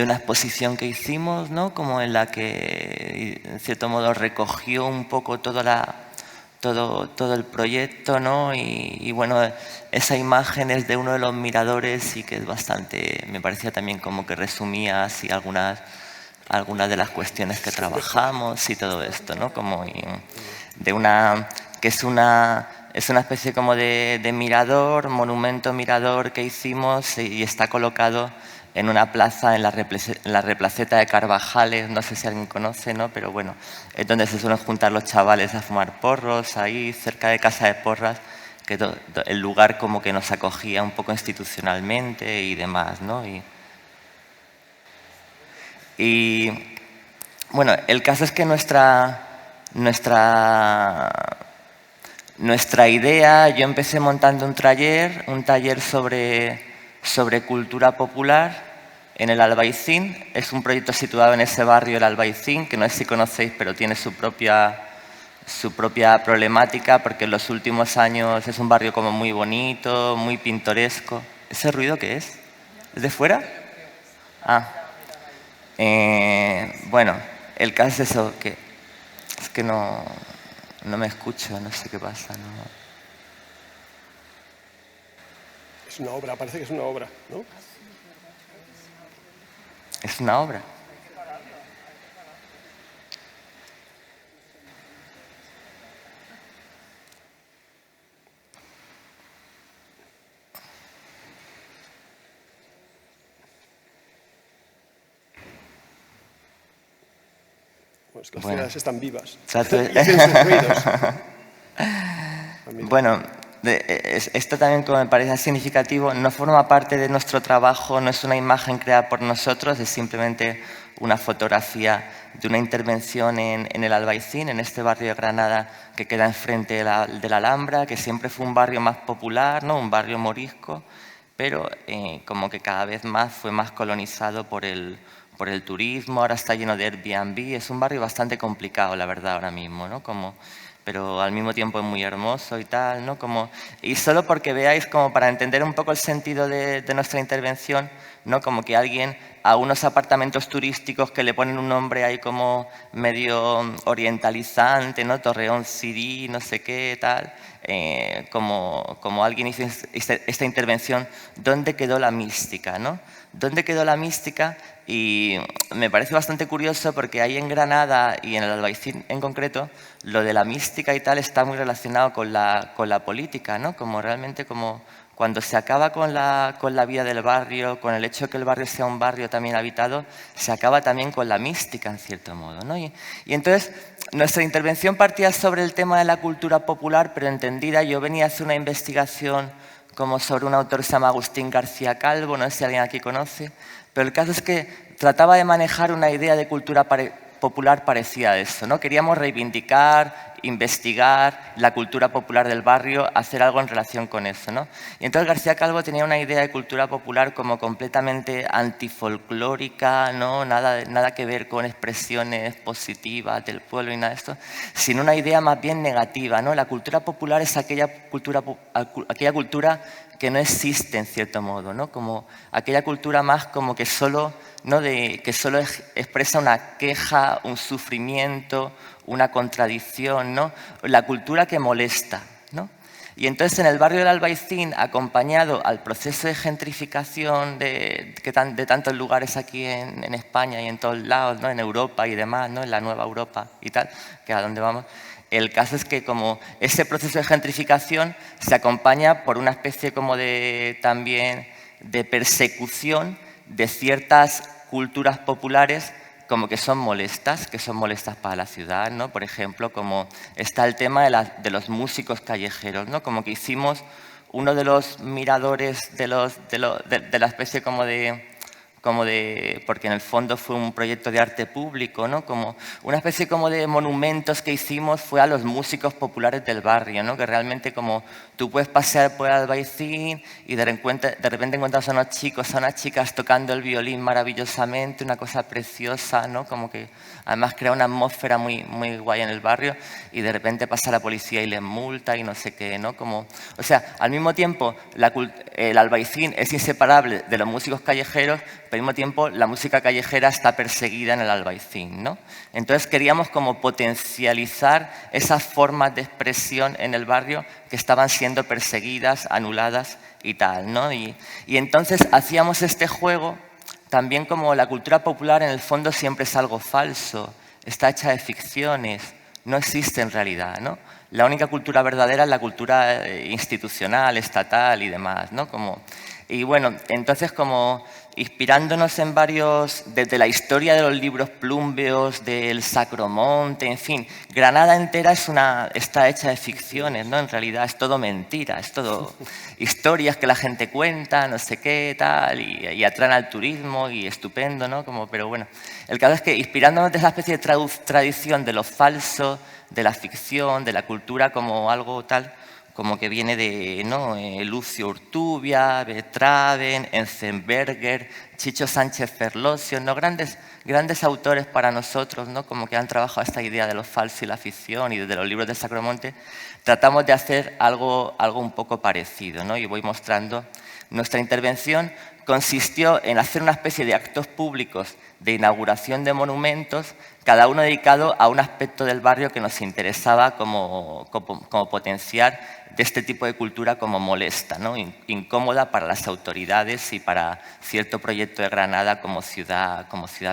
una exposición que hicimos, ¿no? Como en la que, en cierto modo, recogió un poco todo el proyecto, ¿no? Y bueno, esa imagen es de uno de los miradores y que es bastante, me parecía también como que resumía así algunas de las cuestiones que trabajamos y todo esto, ¿no? Como que es una especie como de mirador, monumento mirador que hicimos y está colocado en una plaza en la Replaceta de Carvajales, no sé si alguien conoce, ¿no? Pero bueno, es donde se suelen juntar los chavales a fumar porros, ahí cerca de Casa de Porras, que el lugar como que nos acogía un poco institucionalmente y demás, ¿no? Y bueno, el caso es que nuestra idea, yo empecé montando un taller sobre cultura popular en el Albaicín. Es un proyecto situado en ese barrio, el Albaicín, que no sé si conocéis, pero tiene su propia problemática, porque en los últimos años es un barrio como muy bonito, muy pintoresco. ¿Ese ruido qué es? ¿Es de fuera? Ah. Bueno, el caso es eso, que es que no me escucho, no sé qué pasa, ¿no? Es una obra, parece que es una obra, ¿no? Es una obra. Pues las ciudades están vivas. Bueno, esto también, como me parece significativo, no forma parte de nuestro trabajo, no es una imagen creada por nosotros, es simplemente una fotografía de una intervención en el Albaicín, en este barrio de Granada que queda enfrente de la Alhambra, que siempre fue un barrio más popular, ¿no? Un barrio morisco, pero como que cada vez más fue más colonizado por el turismo, ahora está lleno de Airbnb, es un barrio bastante complicado, la verdad, ahora mismo, ¿no? Pero al mismo tiempo es muy hermoso y tal, ¿no? Y solo porque veáis, como para entender un poco el sentido de nuestra intervención, ¿no? Como que alguien a unos apartamentos turísticos que le ponen un nombre ahí como medio orientalizante, ¿no? Torreón Sirí, no sé qué, tal. como alguien hizo esta intervención, ¿dónde quedó la mística, ¿no? ¿Dónde quedó la mística? Y me parece bastante curioso porque ahí en Granada y en el Albaicín en concreto, lo de la mística y tal está muy relacionado con la política, ¿no? Como realmente como cuando se acaba con la vida del barrio, con el hecho de que el barrio sea un barrio también habitado, se acaba también con la mística en cierto modo, ¿no? Y entonces nuestra intervención partía sobre el tema de la cultura popular, pero entendida. Yo venía a hacer una investigación como sobre un autor que se llama Agustín García Calvo, no sé si alguien aquí conoce, pero el caso es que trataba de manejar una idea de cultura popular parecida a eso, ¿no? Queríamos reivindicar, investigar la cultura popular del barrio, hacer algo en relación con eso, ¿no? Y entonces García Calvo tenía una idea de cultura popular como completamente antifolclórica, ¿no? Nada que ver con expresiones positivas del pueblo y nada de esto, sino una idea más bien negativa, ¿no? La cultura popular es aquella cultura que no existe en cierto modo, ¿no? Como aquella cultura más como que solo, ¿no? que solo expresa una queja, un sufrimiento, una contradicción, ¿no? La cultura que molesta, ¿no? Y entonces en el barrio del Albaicín, acompañado al proceso de gentrificación de tantos lugares aquí en España y en todos lados, ¿no? En Europa y demás, ¿no? En la nueva Europa y tal, que es a donde vamos. El caso es que como ese proceso de gentrificación se acompaña por una especie como también de persecución de ciertas culturas populares como que son molestas para la ciudad, ¿no? Por ejemplo, como está el tema de los músicos callejeros, ¿no? Como que hicimos uno de los miradores de la especie como de porque en el fondo fue un proyecto de arte público, ¿no? Como una especie como de monumentos que hicimos fue a los músicos populares del barrio, ¿no? Que realmente como tú puedes pasear por el Albaicín y de repente encuentras a unos chicos, a unas chicas tocando el violín maravillosamente, una cosa preciosa, ¿no? Como que además crea una atmósfera muy, muy guay en el barrio y de repente pasa la policía y les multa y no sé qué, ¿no? Como, o sea, al mismo tiempo el Albaicín es inseparable de los músicos callejeros, pero al mismo tiempo la música callejera está perseguida en el Albaicín, ¿no? Entonces queríamos como potencializar esas formas de expresión en el barrio que estaban siendo perseguidas, anuladas y tal, ¿no? Y entonces hacíamos este juego también como la cultura popular en el fondo siempre es algo falso, está hecha de ficciones, no existe en realidad, ¿no? La única cultura verdadera es la cultura institucional, estatal y demás, ¿no? Y bueno, entonces como inspirándonos en varios, desde la historia de los libros plúmbeos, del Sacromonte, en fin, Granada entera está hecha de ficciones, ¿no? En realidad es todo mentira, es todo historias que la gente cuenta, no sé qué, tal, y atraen al turismo y estupendo, ¿no? Pero bueno, el caso es que inspirándonos de esa especie de tradición de lo falso, de la ficción, de la cultura como algo tal, como que viene de Lucio Urtubia, Betraven, Enzenberger, Chicho Sánchez Ferlosio, ¿no? grandes autores para nosotros, ¿no? Como que han trabajado esta idea de lo falso y la ficción, y desde los libros de Sacromonte tratamos de hacer algo un poco parecido, ¿no? Y voy mostrando. Nuestra intervención consistió en hacer una especie de actos públicos de inauguración de monumentos, cada uno dedicado a un aspecto del barrio que nos interesaba como potenciar de este tipo de cultura como molesta, ¿no? Incómoda para las autoridades y para cierto proyecto de Granada como ciudad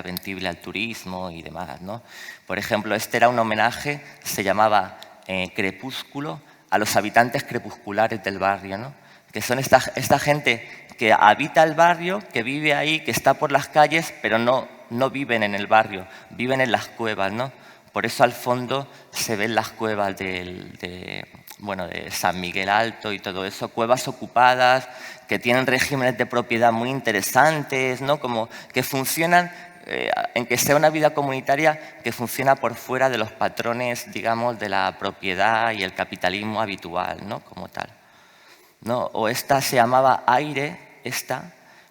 vendible al turismo y demás, ¿no? Por ejemplo, este era un homenaje, se llamaba Crepúsculo, a los habitantes crepusculares del barrio, ¿no? Que son esta gente que habita el barrio, que vive ahí, que está por las calles, pero no viven en el barrio, viven en las cuevas, ¿no? Por eso al fondo se ven las cuevas de San Miguel Alto y todo eso, cuevas ocupadas que tienen regímenes de propiedad muy interesantes, ¿no? Como que funcionan, en que sea una vida comunitaria que funciona por fuera de los patrones, digamos, de la propiedad y el capitalismo habitual, ¿no? Como tal, ¿no? O esta se llamaba Aire,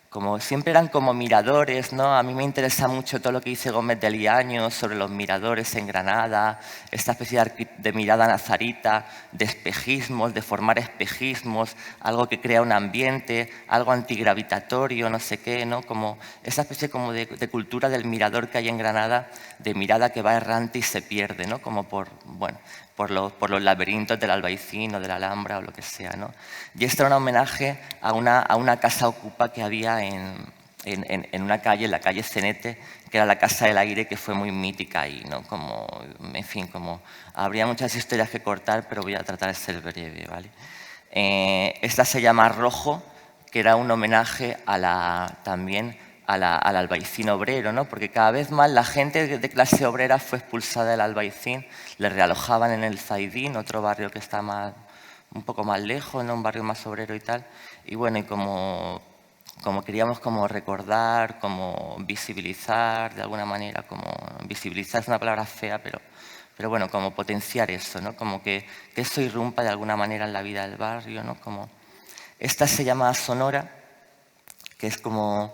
como siempre eran como miradores, ¿no? A mí me interesa mucho todo lo que dice Gómez de Liaño sobre los miradores en Granada, esta especie de mirada nazarita, de espejismos, de formar espejismos, algo que crea un ambiente, algo antigravitatorio, no sé qué, ¿no? Como esa especie como de cultura del mirador que hay en Granada, de mirada que va errante y se pierde, ¿no? Como por, bueno, por los laberintos del Albaicín o de la Alhambra o lo que sea, ¿no? Y esto era un homenaje a una casa ocupa que había en una calle, en la calle Cenete, que era la Casa del Aire, que fue muy mítica ahí, ¿no? Como, en fin, como habría muchas historias que cortar, pero voy a tratar de ser breve, ¿vale? Esta se llama Rojo, que era un homenaje también al Albaicín obrero, ¿no? Porque cada vez más la gente de clase obrera fue expulsada del Albaicín, le realojaban en el Zaidín, otro barrio que está un poco más lejos, ¿no? Un barrio más obrero y tal. Y bueno, y como queríamos como recordar, como visibilizar de alguna manera, como visibilizar es una palabra fea, pero bueno, como potenciar eso, ¿no? Como que eso irrumpa de alguna manera en la vida del barrio, ¿no? Como esta se llama Sonora, que es como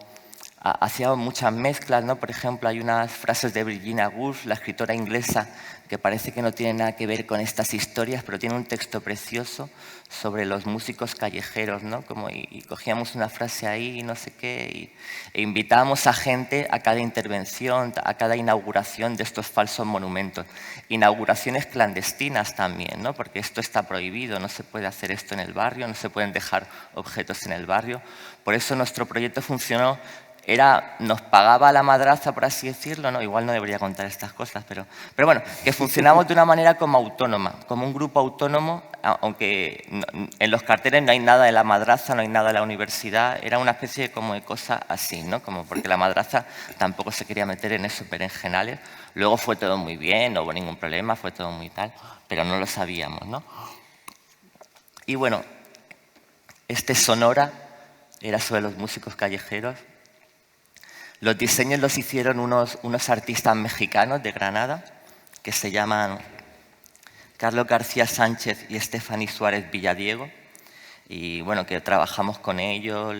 hacía muchas mezclas, ¿no? Por ejemplo, hay unas frases de Virginia Woolf, la escritora inglesa, que parece que no tiene nada que ver con estas historias, pero tiene un texto precioso sobre los músicos callejeros, ¿no? Como, y cogíamos una frase ahí, no sé qué, e invitábamos a gente a cada intervención, a cada inauguración de estos falsos monumentos. Inauguraciones clandestinas también, ¿no? Porque esto está prohibido, no se puede hacer esto en el barrio, no se pueden dejar objetos en el barrio. Por eso nuestro proyecto funcionó. Nos pagaba la madraza, por así decirlo, ¿no? Igual no debería contar estas cosas, pero bueno, que funcionamos de una manera como autónoma, como un grupo autónomo, aunque en los carteles no hay nada de la madraza, no hay nada de la universidad, era una especie como de cosa así, ¿no? Como porque la madraza tampoco se quería meter en esos berenjenales. Luego fue todo muy bien, no hubo ningún problema, fue todo muy tal, pero no lo sabíamos, ¿no? Y bueno, Sonora era sobre los músicos callejeros. Los diseños los hicieron unos artistas mexicanos de Granada que se llaman Carlos García Sánchez y Stephanie Suárez Villadiego. Y bueno, que trabajamos con ellos,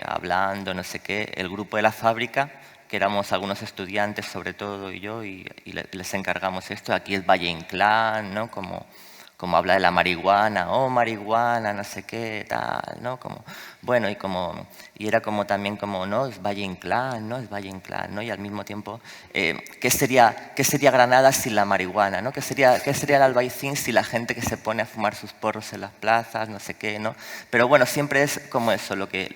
hablando, no sé qué. El grupo de la fábrica, que éramos algunos estudiantes sobre todo y yo, y les encargamos esto. Aquí es Valle Inclán, ¿no? Como habla de la marihuana, marihuana, no sé qué, tal, ¿no? Como, bueno, y era como también como, ¿no? Es Valle Inclán, ¿no? Es Valle Inclán, ¿no? Y al mismo tiempo, ¿qué sería Granada sin la marihuana, ¿no? ¿Qué sería el Albaicín sin la gente que se pone a fumar sus porros en las plazas, no sé qué, ¿no? Pero bueno, siempre es como eso, lo que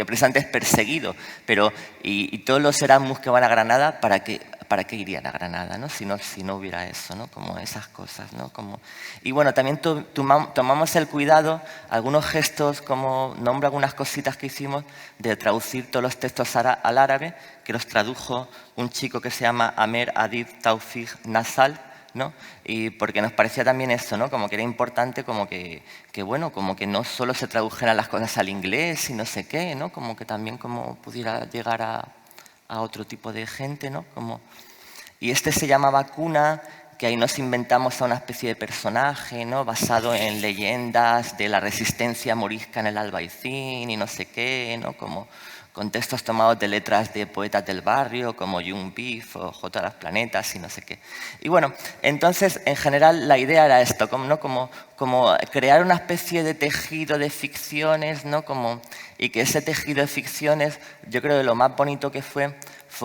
precisamente es perseguido, pero y todos los Erasmus que van a Granada, ¿para qué irían a Granada, ¿no? Si no hubiera eso, ¿no? Como esas cosas, ¿no? Y bueno, también tomamos el cuidado, algunos gestos, como nombro algunas cositas que hicimos, de traducir todos los textos al árabe, que los tradujo un chico que se llama Amer Adib Taufik Nasal, ¿no? Y porque nos parecía también eso, ¿no? Como que era importante como que bueno, como que no solo se tradujeran las cosas al inglés y no sé qué, ¿no? Como que también como pudiera llegar a otro tipo de gente, ¿no? Y se llamaba Cuna, que ahí nos inventamos a una especie de personaje, ¿no? Basado en leyendas de la resistencia morisca en el Albaicín y no sé qué, ¿no? Como con textos tomados de letras de poetas del barrio, como Young Beef o J. Las Planetas y no sé qué. Y bueno, entonces, en general, la idea era esto, ¿no? Como crear una especie de tejido de ficciones, ¿no? Y que ese tejido de ficciones, yo creo que lo más bonito que fue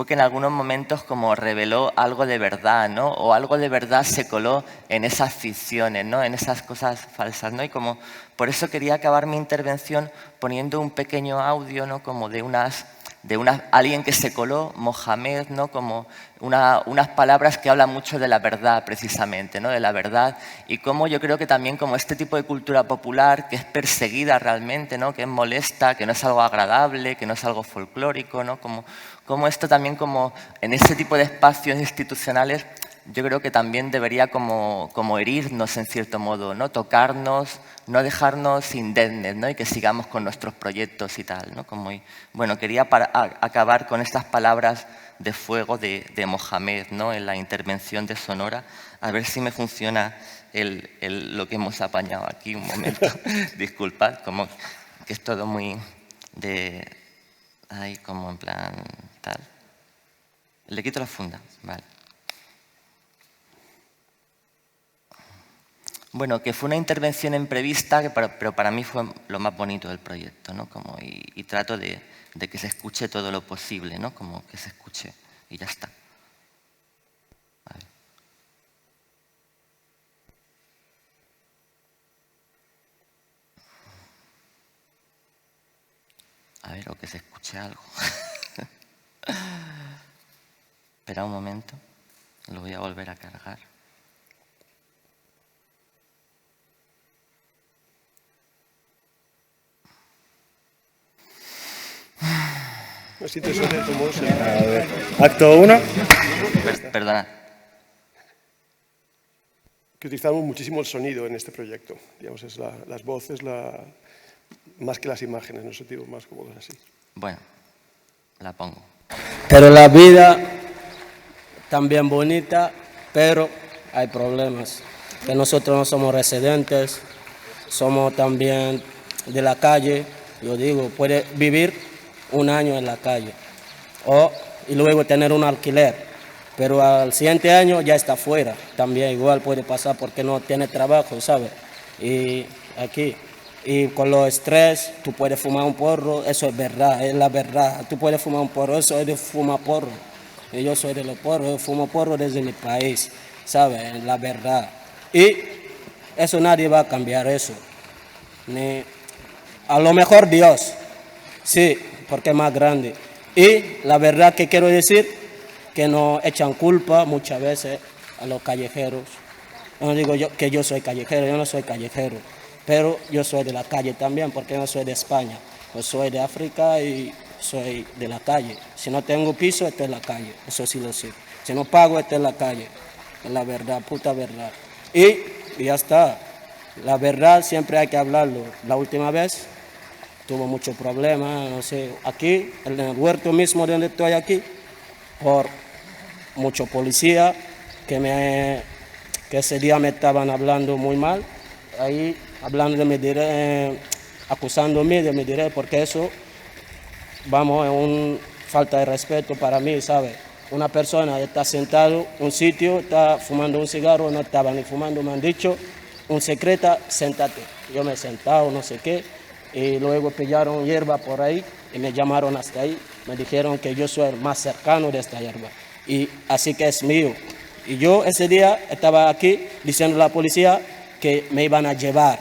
que en algunos momentos como reveló algo de verdad, ¿no? O algo de verdad se coló en esas ficciones, ¿no? En esas cosas falsas, ¿no? Y por eso quería acabar mi intervención poniendo un pequeño audio, ¿no? Como de alguien que se coló, Mohamed, ¿no? Como unas palabras que hablan mucho de la verdad, precisamente, ¿no? De la verdad, y cómo yo creo que también como este tipo de cultura popular que es perseguida realmente, ¿no? Que es molesta, que no es algo agradable, que no es algo folclórico, ¿no? Como esto también como en ese tipo de espacios institucionales yo creo que también debería como herirnos en cierto modo, ¿no? Tocarnos, no dejarnos indemnes, ¿no? Y que sigamos con nuestros proyectos y tal, ¿no? Bueno, quería acabar con estas palabras de fuego de Mohamed, ¿no? En la intervención de Sonora, a ver si me funciona lo que hemos apañado aquí un momento. Disculpad, que es todo muy ahí como en plan tal. Le quito la funda, vale. Bueno, que fue una intervención imprevista, pero para mí fue lo más bonito del proyecto, ¿no? Y trato de que se escuche todo lo posible, ¿no? Como que se escuche y ya está. Vale. A ver, o que se escuche algo. Espera un momento, lo voy a volver a cargar. Acto 1. Perdona. Que utilizamos muchísimo el sonido en este proyecto. Digamos, es las voces, más que las imágenes, nos sentimos más cómodos así. Bueno, la pongo. Pero la vida también bonita, pero hay problemas. Que nosotros no somos residentes, somos también de la calle. Yo digo, puede vivir un año en la calle y luego tener un alquiler. Pero al siguiente año ya está fuera. También igual puede pasar porque no tiene trabajo, ¿sabes? Y aquí, y con los estrés, tú puedes fumar un porro, eso es verdad, es la verdad. Tú puedes fumar un porro, eso es de fumar porro. Y yo soy de los porros, yo fumo porro desde mi país, ¿sabes? La verdad. Y eso nadie va a cambiar eso. A lo mejor Dios, sí, porque es más grande. Y la verdad que quiero decir, que nos echan culpa muchas veces a los callejeros. No digo yo que yo soy callejero, yo no soy callejero, pero yo soy de la calle también, porque yo no soy de España. Yo soy de África y soy de la calle. Si no tengo piso, estoy en la calle, eso sí lo sé. Si no pago, estoy en la calle. Es la verdad, puta verdad. Y ya está. La verdad siempre hay que hablarlo. La última vez tuvo muchos problemas, no sé, aquí, en el huerto mismo donde estoy aquí, por mucho policía que ese día me estaban hablando muy mal, ahí hablando de mi derecho, acusándome de mi derecho, porque eso, vamos, es una falta de respeto para mí, ¿sabes? Una persona está sentado en un sitio, está fumando un cigarro, no estaba ni fumando, me han dicho, un secreta, séntate. Yo me he sentado, no sé qué, y luego pillaron hierba por ahí y me llamaron hasta ahí. Me dijeron que yo soy el más cercano de esta hierba y así que es mío. Y yo ese día estaba aquí diciendo a la policía que me iban a llevar.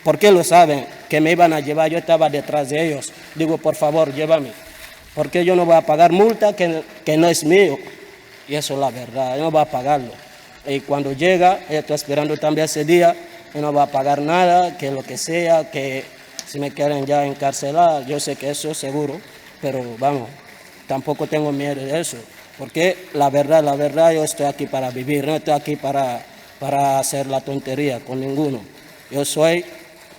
¿Por qué lo saben? Que me iban a llevar, yo estaba detrás de ellos. Digo, por favor, llévame, porque yo no voy a pagar multa que no es mío. Y eso es la verdad, yo no voy a pagarlo. Y cuando llega, yo estoy esperando también ese día, yo no voy a pagar nada, que lo que sea, que si me quieren ya encarcelar, yo sé que eso es seguro. Pero vamos, tampoco tengo miedo de eso, porque la verdad, yo estoy aquí para vivir, no estoy aquí para hacer la tontería con ninguno. Yo soy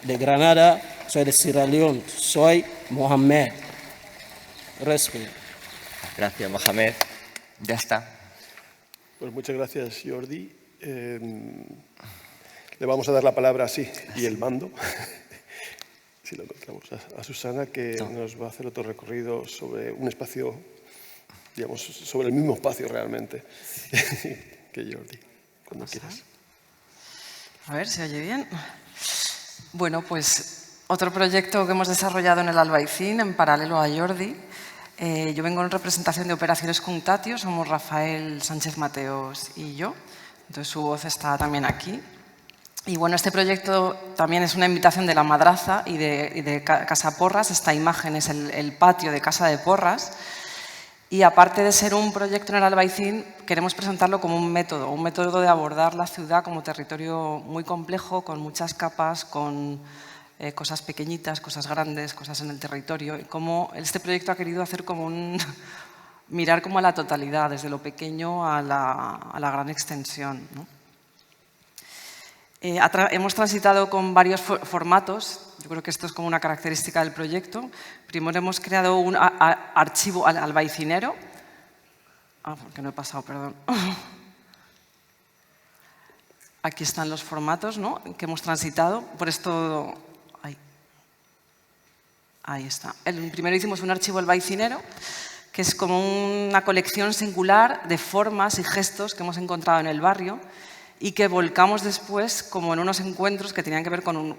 de Granada, soy de Sierra Leone, soy Mohamed. Respeto. Gracias, Mohamed. Ya está. Pues muchas gracias, Jordi. Le vamos a dar la palabra así y el mando. Si lo encontramos, a Susana, que nos va a hacer otro recorrido sobre un espacio, digamos, sobre el mismo espacio realmente que Jordi, cuando quieras. A ver si oye bien. Bueno, pues otro proyecto que hemos desarrollado en el Albaicín, en paralelo a Jordi. Yo vengo en representación de Operaciones Contatio, somos Rafael Sánchez Mateos y yo, entonces su voz está también aquí. Y bueno, este proyecto también es una invitación de la Madraza y de Casa Porras. Esta imagen es el patio de Casa de Porras. Y aparte de ser un proyecto en el Albaicín, queremos presentarlo como un método de abordar la ciudad como territorio muy complejo, con muchas capas, con cosas pequeñitas, cosas grandes, cosas en el territorio. Y como este proyecto ha querido hacer como mirar como a la totalidad, desde lo pequeño a la gran extensión, ¿no? Hemos transitado con varios formatos, yo creo que esto es como una característica del proyecto. Primero hemos creado un archivo albaicinero. Porque no he pasado, perdón. Aquí están los formatos, ¿no?, que hemos transitado. Por esto, ahí está. Primero hicimos un archivo albaicinero, que es como una colección singular de formas y gestos que hemos encontrado en el barrio, y que volcamos después como en unos encuentros que tenían que ver con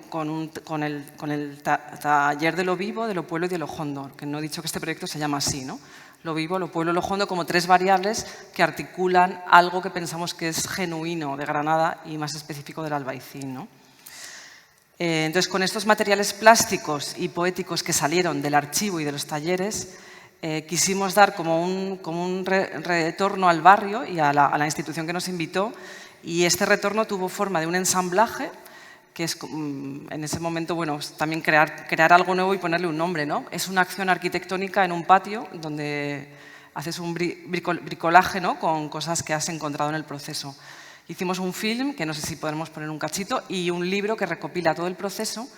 el taller de lo vivo, de lo pueblo y de lo hondo, que no he dicho que este proyecto se llama así, ¿no? Lo vivo, lo pueblo, lo hondo, como tres variables que articulan algo que pensamos que es genuino de Granada y más específico del Albaicín, ¿no? Entonces, con estos materiales plásticos y poéticos que salieron del archivo y de los talleres, quisimos dar como un retorno al barrio y a la institución que nos invitó, y este retorno tuvo forma de un ensamblaje, que es en ese momento, bueno, también crear algo nuevo y ponerle un nombre, ¿no? Es una acción arquitectónica en un patio donde haces un bricolaje, ¿no?, con cosas que has encontrado en el proceso. Hicimos un film, que no sé si podemos poner un cachito, y un libro que recopila todo el proceso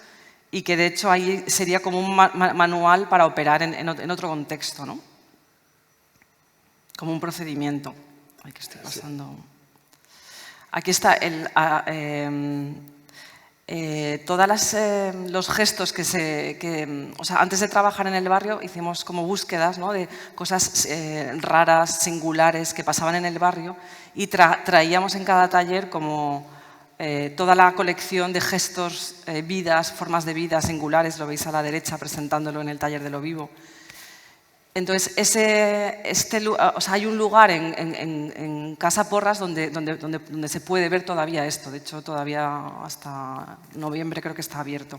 y que de hecho ahí sería como un manual para operar en otro contexto, ¿no? Como un procedimiento. Ay, que estoy pasando. Aquí está todos los gestos o sea, antes de trabajar en el barrio hicimos como búsquedas, ¿no?, de cosas raras, singulares que pasaban en el barrio, y traíamos en cada taller como toda la colección de gestos, vidas, formas de vida singulares. Lo veis a la derecha presentándolo en el taller de lo vivo. Entonces, o sea, hay un lugar en Casa Porras donde se puede ver todavía esto. De hecho, todavía hasta noviembre creo que está abierto.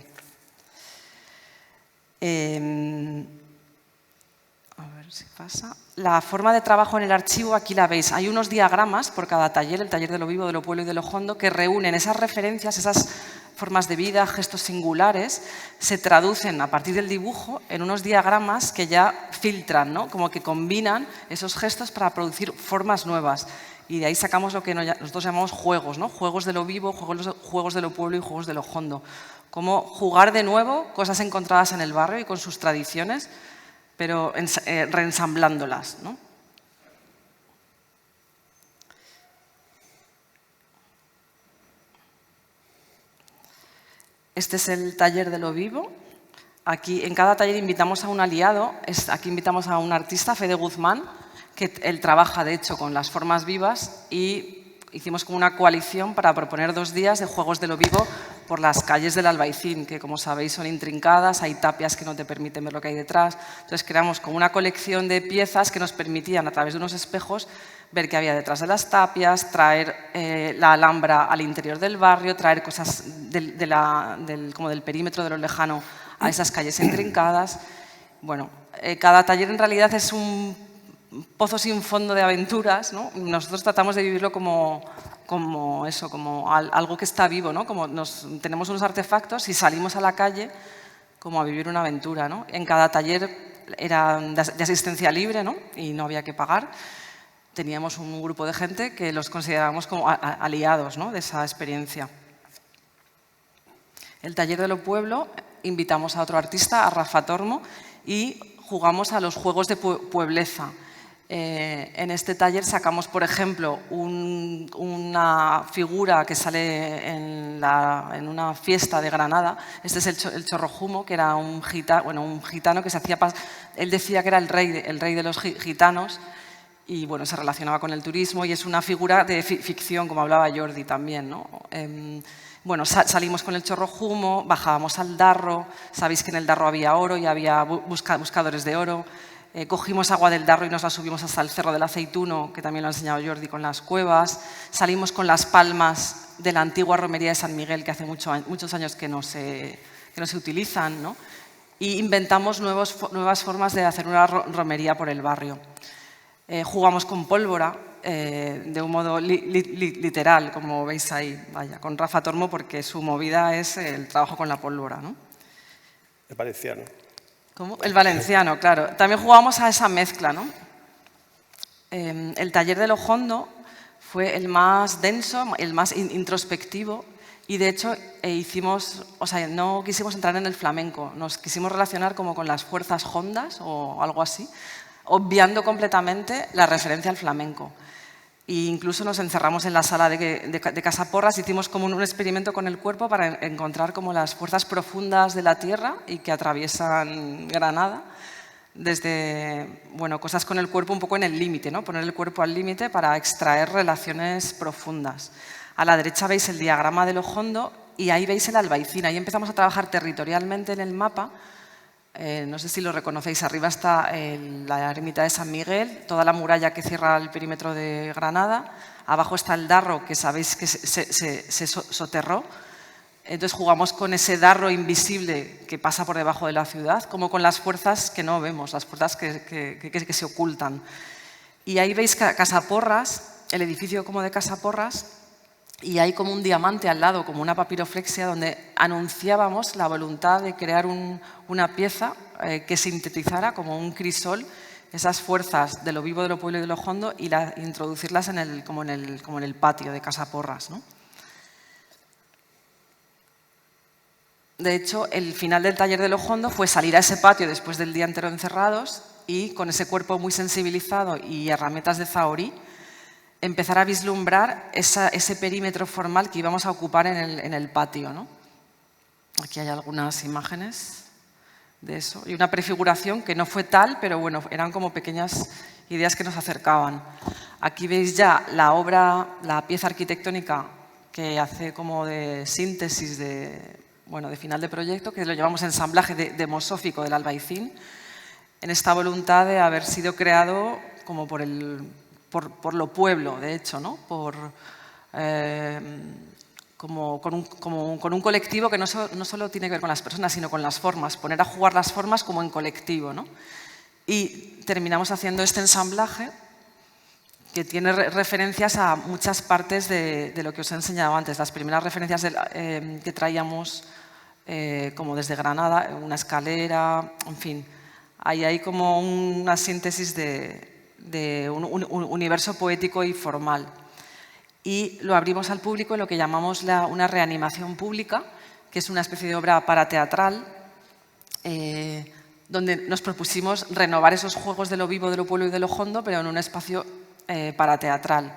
A ver si pasa. La forma de trabajo en el archivo, aquí la veis. Hay unos diagramas por cada taller, el taller de lo vivo, de lo pueblo y de lo hondo, que reúnen esas referencias, esas formas de vida, gestos singulares, se traducen a partir del dibujo en unos diagramas que ya filtran, ¿no?, como que combinan esos gestos para producir formas nuevas. Y de ahí sacamos lo que nosotros llamamos juegos, ¿no? Juegos de lo vivo, juegos de lo pueblo y juegos de lo hondo. Como jugar de nuevo cosas encontradas en el barrio y con sus tradiciones, pero reensamblándolas, ¿no? Este es el taller de lo vivo. Aquí en cada taller invitamos a un aliado. Aquí invitamos a un artista, Fede Guzmán, que él trabaja de hecho con las formas vivas, y hicimos como una coalición para proponer 2 días de juegos de lo vivo por las calles del Albaicín, que como sabéis son intrincadas, hay tapias que no te permiten ver lo que hay detrás. Entonces creamos como una colección de piezas que nos permitían, a través de unos espejos, ver qué había detrás de las tapias, traer la Alhambra al interior del barrio, traer cosas como del perímetro de lo lejano a esas calles intrincadas. Bueno, cada taller en realidad es un pozo sin fondo de aventuras, ¿no? Nosotros tratamos de vivirlo como eso, como algo que está vivo, ¿no? Como tenemos unos artefactos y salimos a la calle como a vivir una aventura, ¿no? En cada taller era de asistencia libre, ¿no?, y no había que pagar. Teníamos un grupo de gente que los considerábamos como aliados, ¿no?, de esa experiencia. El taller de lo pueblo, invitamos a otro artista, a Rafa Tormo, y jugamos a los juegos de puebleza. En este taller sacamos, por ejemplo, una figura que sale en una fiesta de Granada. Este es el Chorrojumo, que era un gitano que se hacía él decía que era el rey de los gitanos, y bueno, se relacionaba con el turismo, y es una figura de ficción, como hablaba Jordi también, ¿no? Bueno, salimos con el Chorrojumo, bajábamos al Darro. Sabéis que en el Darro había oro y había buscadores de oro. Cogimos agua del Darro y nos la subimos hasta el Cerro del Aceituno, que también lo ha enseñado Jordi, con las cuevas. Salimos con las palmas de la antigua romería de San Miguel, que hace muchos años que no se utilizan, ¿no? Y inventamos nuevas formas de hacer una romería por el barrio. Jugamos con pólvora, de un modo literal, como veis ahí, vaya, con Rafa Tormo, porque su movida es el trabajo con la pólvora, ¿no? El valenciano. ¿Cómo? El valenciano, claro. También jugamos a esa mezcla, ¿no? El taller de lo hondo fue el más denso, el más introspectivo, y de hecho no quisimos entrar en el flamenco, nos quisimos relacionar como con las fuerzas hondas o algo así, obviando completamente la referencia al flamenco. E incluso nos encerramos en la sala de Casa Porras, hicimos como un experimento con el cuerpo para encontrar como las fuerzas profundas de la tierra y que atraviesan Granada, desde cosas con el cuerpo un poco en el límite, ¿no? Poner el cuerpo al límite para extraer relaciones profundas. A la derecha veis el diagrama de lo hondo y ahí veis el Albaicín. Ahí empezamos a trabajar territorialmente en el mapa. No sé si lo reconocéis, arriba está la ermita de San Miguel, toda la muralla que cierra el perímetro de Granada. Abajo está el Darro, que sabéis que se soterró. Entonces jugamos con ese darro invisible que pasa por debajo de la ciudad, como con las fuerzas que no vemos, las fuerzas que se ocultan. Y ahí veis Casaporras, el edificio como de Casaporras, y hay como un diamante al lado, como una papiroflexia, donde anunciábamos la voluntad de crear una pieza que sintetizara como un crisol esas fuerzas de lo vivo, de lo pueblo y de lo hondo, y introducirlas como en el patio de Casaporras, ¿no? De hecho, el final del taller de lo hondo fue salir a ese patio después del día entero encerrados y con ese cuerpo muy sensibilizado y herramientas de Zahorí, empezar a vislumbrar ese perímetro formal que íbamos a ocupar en el patio, ¿no? Aquí hay algunas imágenes de eso. Y una prefiguración que no fue tal, pero bueno, eran como pequeñas ideas que nos acercaban. Aquí veis ya la obra, la pieza arquitectónica que hace como de síntesis de final de proyecto, que lo llamamos ensamblaje demosófico del Albaicín, en esta voluntad de haber sido creado como por lo pueblo, de hecho, ¿no? Con un colectivo que no solo tiene que ver con las personas, sino con las formas, poner a jugar las formas como en colectivo, ¿no? Y terminamos haciendo este ensamblaje que tiene referencias a muchas partes de lo que os he enseñado antes. Las primeras referencias que traíamos como desde Granada, una escalera, en fin. Ahí hay como una síntesis de un universo poético y formal. Y lo abrimos al público en lo que llamamos una reanimación pública, que es una especie de obra parateatral, donde nos propusimos renovar esos juegos de lo vivo, de lo pueblo y de lo hondo, pero en un espacio parateatral,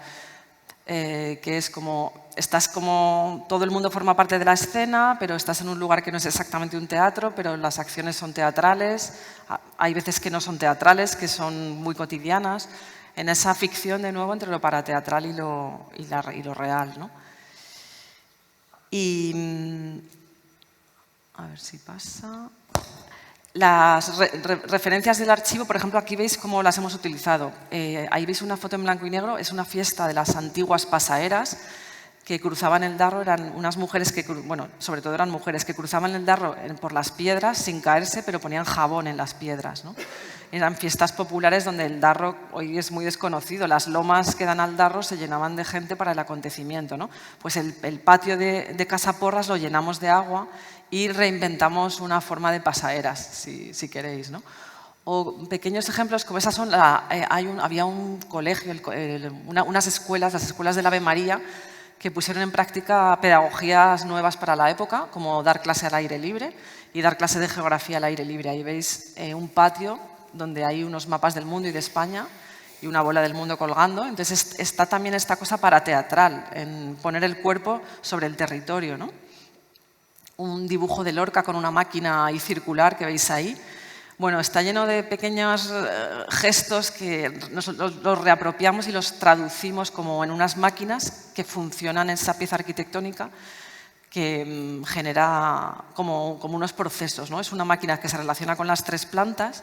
que es como, todo el mundo forma parte de la escena, pero estás en un lugar que no es exactamente un teatro, pero las acciones son teatrales, hay veces que no son teatrales, que son muy cotidianas, en esa ficción de nuevo entre lo parateatral y lo real, ¿no? Y a ver si pasa. Las referencias del archivo, por ejemplo, aquí veis cómo las hemos utilizado. Ahí veis una foto en blanco y negro, es una fiesta de las antiguas pasaeras que cruzaban el Darro, eran unas mujeres sobre todo eran mujeres que cruzaban el Darro por las piedras sin caerse, pero ponían jabón en las piedras, ¿no? Eran fiestas populares donde el Darro hoy es muy desconocido, las lomas que dan al Darro se llenaban de gente para el acontecimiento, ¿no? Pues el patio de Casaporras lo llenamos de agua y reinventamos una forma de pasaeras, si queréis, ¿no? O pequeños ejemplos como esas son, había un colegio, unas escuelas, las escuelas del Ave María, que pusieron en práctica pedagogías nuevas para la época, como dar clase al aire libre y dar clase de geografía al aire libre. Ahí veis un patio donde hay unos mapas del mundo y de España y una bola del mundo colgando. Entonces está también esta cosa parateatral, en poner el cuerpo sobre el territorio, ¿no? Un dibujo de Lorca con una máquina ahí circular que veis ahí. Bueno, está lleno de pequeños gestos que los reapropiamos y los traducimos como en unas máquinas que funcionan en esa pieza arquitectónica que genera como unos procesos, ¿no? Es una máquina que se relaciona con las 3 plantas.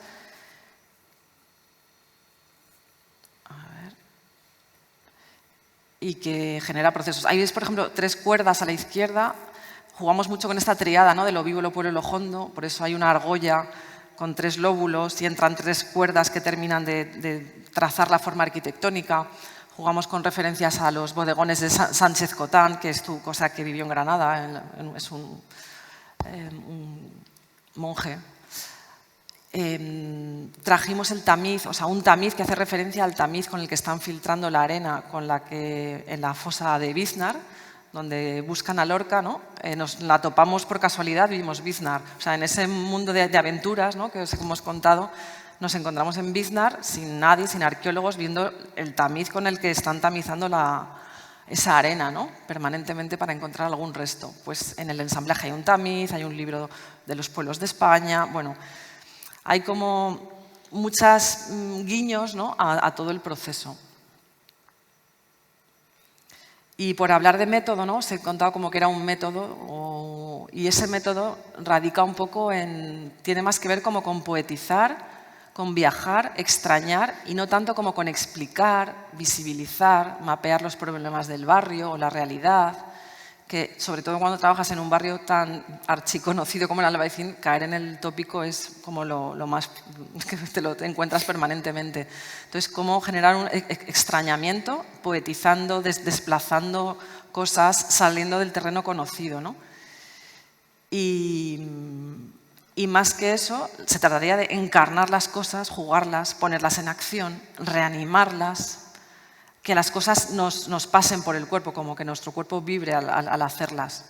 Y que genera procesos. Ahí veis, por ejemplo, 3 cuerdas a la izquierda. Jugamos mucho con esta triada, ¿no? De lo vivo, lo pueblo y lo hondo. Por eso hay una argolla con 3 lóbulos y entran 3 cuerdas que terminan de trazar la forma arquitectónica. Jugamos con referencias a los bodegones de Sánchez Cotán, que es tu cosa que vivió en Granada, es un monje. Trajimos el tamiz, o sea, un tamiz que hace referencia al tamiz con el que están filtrando la arena en la fosa de Biznar, donde buscan a Lorca, ¿no? Nos la topamos por casualidad, vimos Biznar. O sea, en ese mundo de aventuras, ¿no? Que os hemos contado, nos encontramos en Biznar sin nadie, sin arqueólogos, viendo el tamiz con el que están tamizando esa arena, ¿no? Permanentemente para encontrar algún resto. Pues en el ensamblaje hay un tamiz, hay un libro de los pueblos de España, bueno, hay como muchos guiños, ¿no? a todo el proceso. Y por hablar de método, ¿no? Os he contado como que era un método y ese método radica un poco tiene más que ver como con poetizar, con viajar, extrañar y no tanto como con explicar, visibilizar, mapear los problemas del barrio o la realidad, que sobre todo cuando trabajas en un barrio tan archiconocido como el Albaicín, caer en el tópico es como lo más que te encuentras permanentemente. Entonces, cómo generar un extrañamiento, poetizando, desplazando cosas, saliendo del terreno conocido, ¿no? Y más que eso, se trataría de encarnar las cosas, jugarlas, ponerlas en acción, reanimarlas, que las cosas nos pasen por el cuerpo, como que nuestro cuerpo vibre al hacerlas.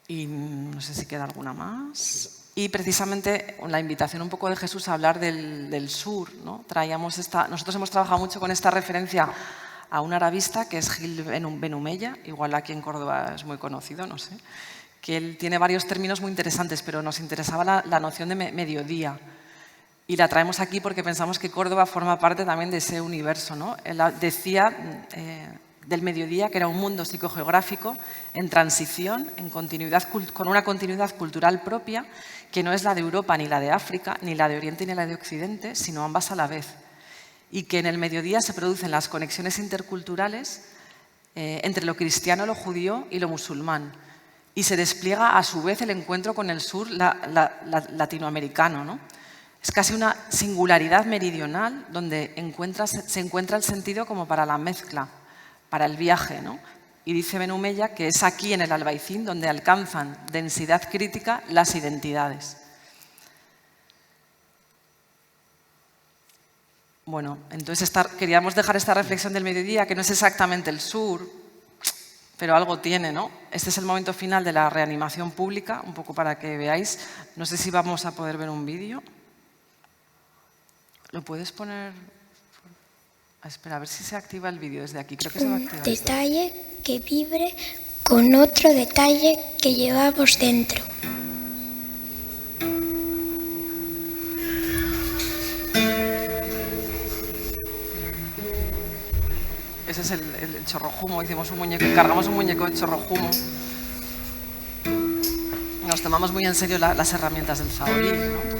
Y no sé si queda alguna más. Y precisamente la invitación un poco de Jesús a hablar del sur, ¿no? Nosotros hemos trabajado mucho con esta referencia a un arabista que es Gil Benumella, igual aquí en Córdoba es muy conocido, no sé, que él tiene varios términos muy interesantes, pero nos interesaba la noción de mediodía. Y la traemos aquí porque pensamos que Córdoba forma parte también de ese universo, ¿no? Él decía del mediodía que era un mundo psicogeográfico en transición, con una continuidad cultural propia, que no es la de Europa ni la de África, ni la de Oriente ni la de Occidente, sino ambas a la vez. Y que en el mediodía se producen las conexiones interculturales entre lo cristiano, lo judío y lo musulmán. Y se despliega a su vez el encuentro con el sur latinoamericano, ¿no? Es casi una singularidad meridional donde se encuentra el sentido como para la mezcla, para el viaje, ¿no? Y dice Benumella que es aquí en el Albaicín donde alcanzan densidad crítica las identidades. Bueno, entonces queríamos dejar esta reflexión del mediodía, que no es exactamente el sur, pero algo tiene, ¿no? Este es el momento final de la reanimación pública, un poco para que veáis. No sé si vamos a poder ver un vídeo. ¿Lo puedes poner? Espera, a ver si se activa el vídeo desde aquí. Creo que se va a activar. Un detalle que vibre con otro detalle que llevamos dentro. Ese es el chorrojumo. Hicimos un muñeco, cargamos un muñeco de chorrojumo. Nos tomamos muy en serio las herramientas del Zahorí, ¿no?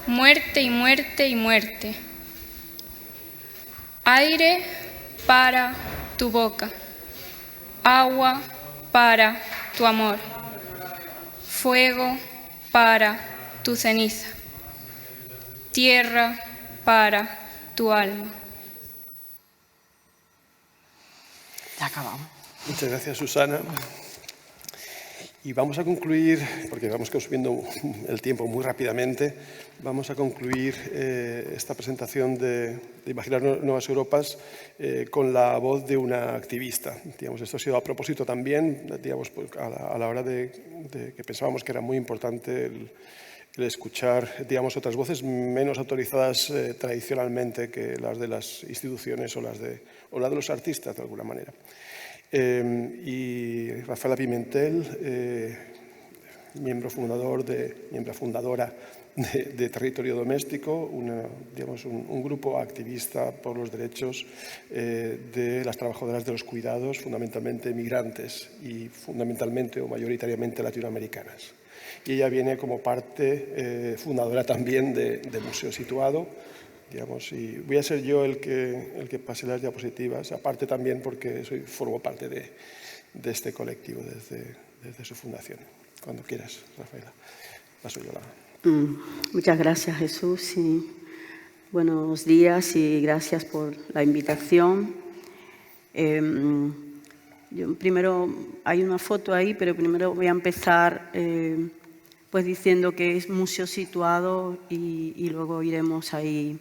Muerte y muerte y muerte. Aire para tu boca. Agua para tu amor. Fuego para tu ceniza. Tierra para tu alma. Ya acabamos. Muchas gracias, Susana. Y vamos a concluir, porque vamos consumiendo el tiempo muy rápidamente, vamos a concluir esta presentación de Imaginar Nuevas Europas con la voz de una activista. Digamos, esto ha sido a propósito también, digamos, a la hora de que pensábamos que era muy importante el escuchar, digamos, otras voces menos autorizadas tradicionalmente que las de las instituciones o la de los artistas, de alguna manera. Y Rafaela Pimentel, miembro fundadora de Territorio Doméstico, un grupo activista por los derechos de las trabajadoras de los cuidados, fundamentalmente migrantes y fundamentalmente o mayoritariamente latinoamericanas. Y ella viene como parte fundadora también de Museo Situado. Digamos, y voy a ser yo el que pase las diapositivas, aparte también porque formo parte de este colectivo desde su fundación. Cuando quieras, Rafaela. Paso yo Muchas gracias, Jesús. Y buenos días y gracias por la invitación. Primero, hay una foto ahí, pero primero voy a empezar pues diciendo que es Museo Situado y luego iremos ahí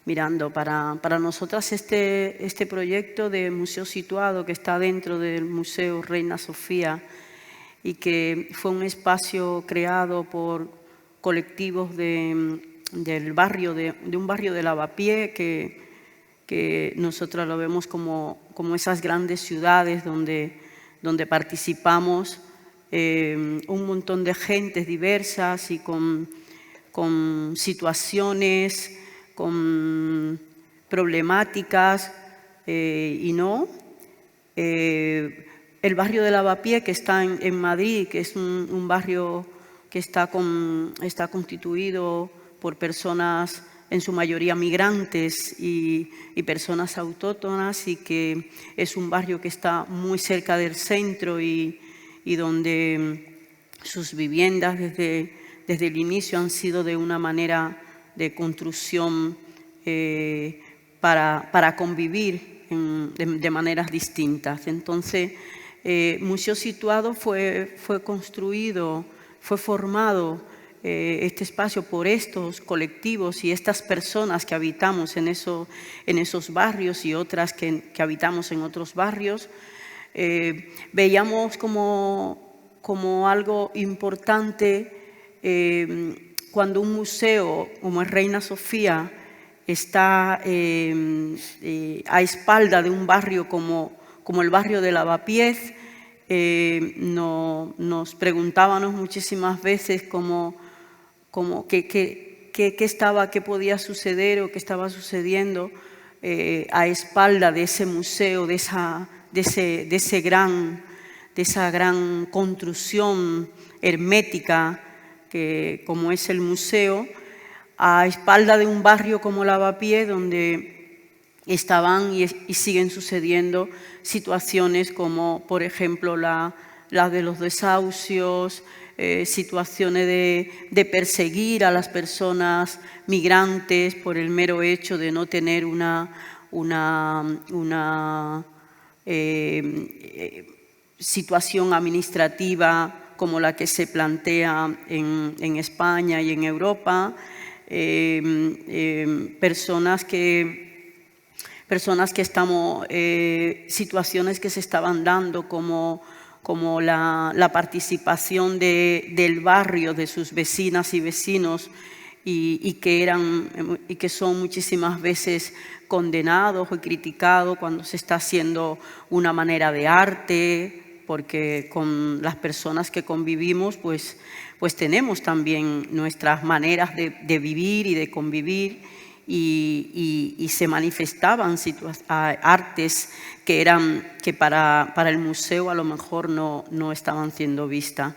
mirando. Para nosotras este proyecto de Museo Situado, que está dentro del Museo Reina Sofía y que fue un espacio creado por colectivos de un barrio de Lavapié, que nosotros lo vemos como esas grandes ciudades donde participamos un montón de gentes diversas y con situaciones, con problemáticas y no. El barrio de Lavapié, que está en Madrid, que es un barrio que está constituido por personas en su mayoría migrantes y personas autóctonas, y que es un barrio que está muy cerca del centro y donde sus viviendas desde el inicio han sido de una manera de construcción para convivir de maneras distintas. Entonces, Museo Situado fue construido, fue formado este espacio por estos colectivos y estas personas que habitamos en esos barrios y otras que habitamos en otros barrios. Veíamos como algo importante cuando un museo como el Reina Sofía está a espalda de un barrio como el barrio de Lavapié. Nos preguntábamos muchísimas veces qué podía suceder o qué estaba sucediendo a espalda de ese museo, de esa gran construcción hermética como es el museo, a espalda de un barrio como Lavapié, donde estaban y siguen sucediendo situaciones como, por ejemplo, la de los desahucios, situaciones de perseguir a las personas migrantes por el mero hecho de no tener una situación administrativa como la que se plantea en España y en Europa. Personas que estamos, situaciones que se estaban dando como la participación del barrio, de sus vecinas y vecinos, y que son muchísimas veces condenados o criticados cuando se está haciendo una manera de arte, porque con las personas que convivimos pues tenemos también nuestras maneras de vivir y de convivir, y se manifestaban artes que para el museo a lo mejor no estaban siendo vistas.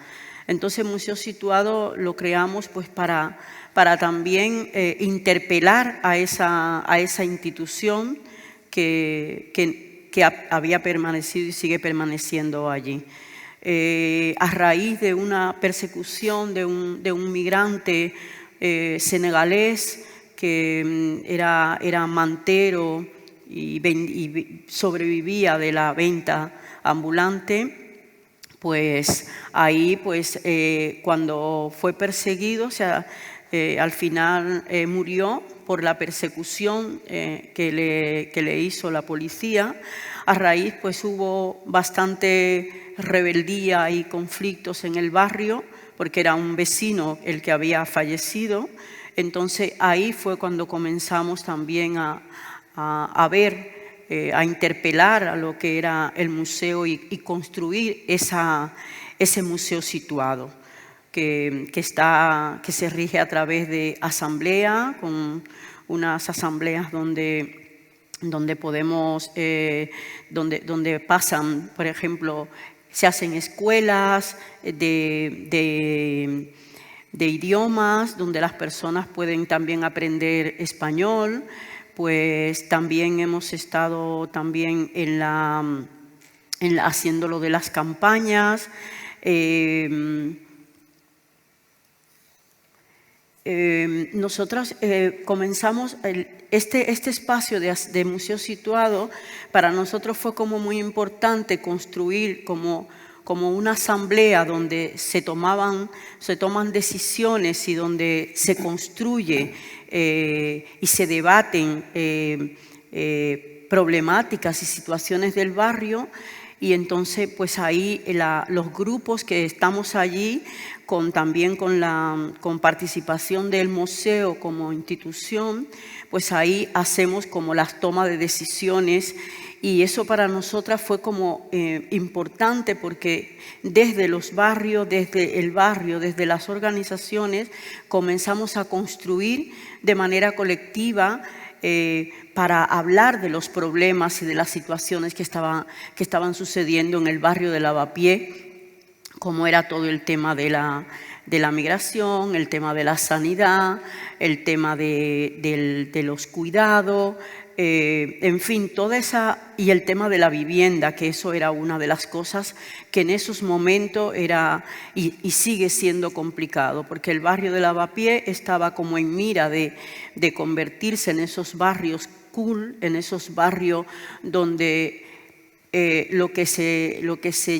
Entonces, Museo Situado lo creamos pues para también interpelar a esa institución que había permanecido y sigue permaneciendo allí. A raíz de una persecución de un migrante senegalés que era mantero y sobrevivía de la venta ambulante, pues ahí, pues cuando fue perseguido, o sea, al final murió por la persecución que le hizo la policía. A raíz, pues hubo bastante rebeldía y conflictos en el barrio, porque era un vecino el que había fallecido. Entonces ahí fue cuando comenzamos también a ver, a interpelar a lo que era el museo y construir ese museo situado, que se rige a través de asamblea, con unas asambleas donde podemos, donde pasan, por ejemplo, se hacen escuelas de idiomas, donde las personas pueden también aprender español. Pues también hemos estado también haciendo lo de las campañas. Nosotros comenzamos este espacio de museo situado. Para nosotros fue como muy importante construir como una asamblea donde se toman decisiones y donde se construye y se debaten problemáticas y situaciones del barrio. Y entonces, pues ahí los grupos que estamos allí, también con participación del museo como institución, pues ahí hacemos como las tomas de decisiones. Y eso para nosotras fue como importante, porque desde los barrios, desde el barrio, desde las organizaciones, comenzamos a construir de manera colectiva para hablar de los problemas y de las situaciones que estaban sucediendo en el barrio de Lavapiés, como era todo el tema de la migración, el tema de la sanidad, el tema de los cuidados, en fin, toda esa, y el tema de la vivienda, que eso era una de las cosas que en esos momentos era y sigue siendo complicado, porque el barrio de Lavapiés estaba como en mira de convertirse en esos barrios cool, en esos barrios donde lo que se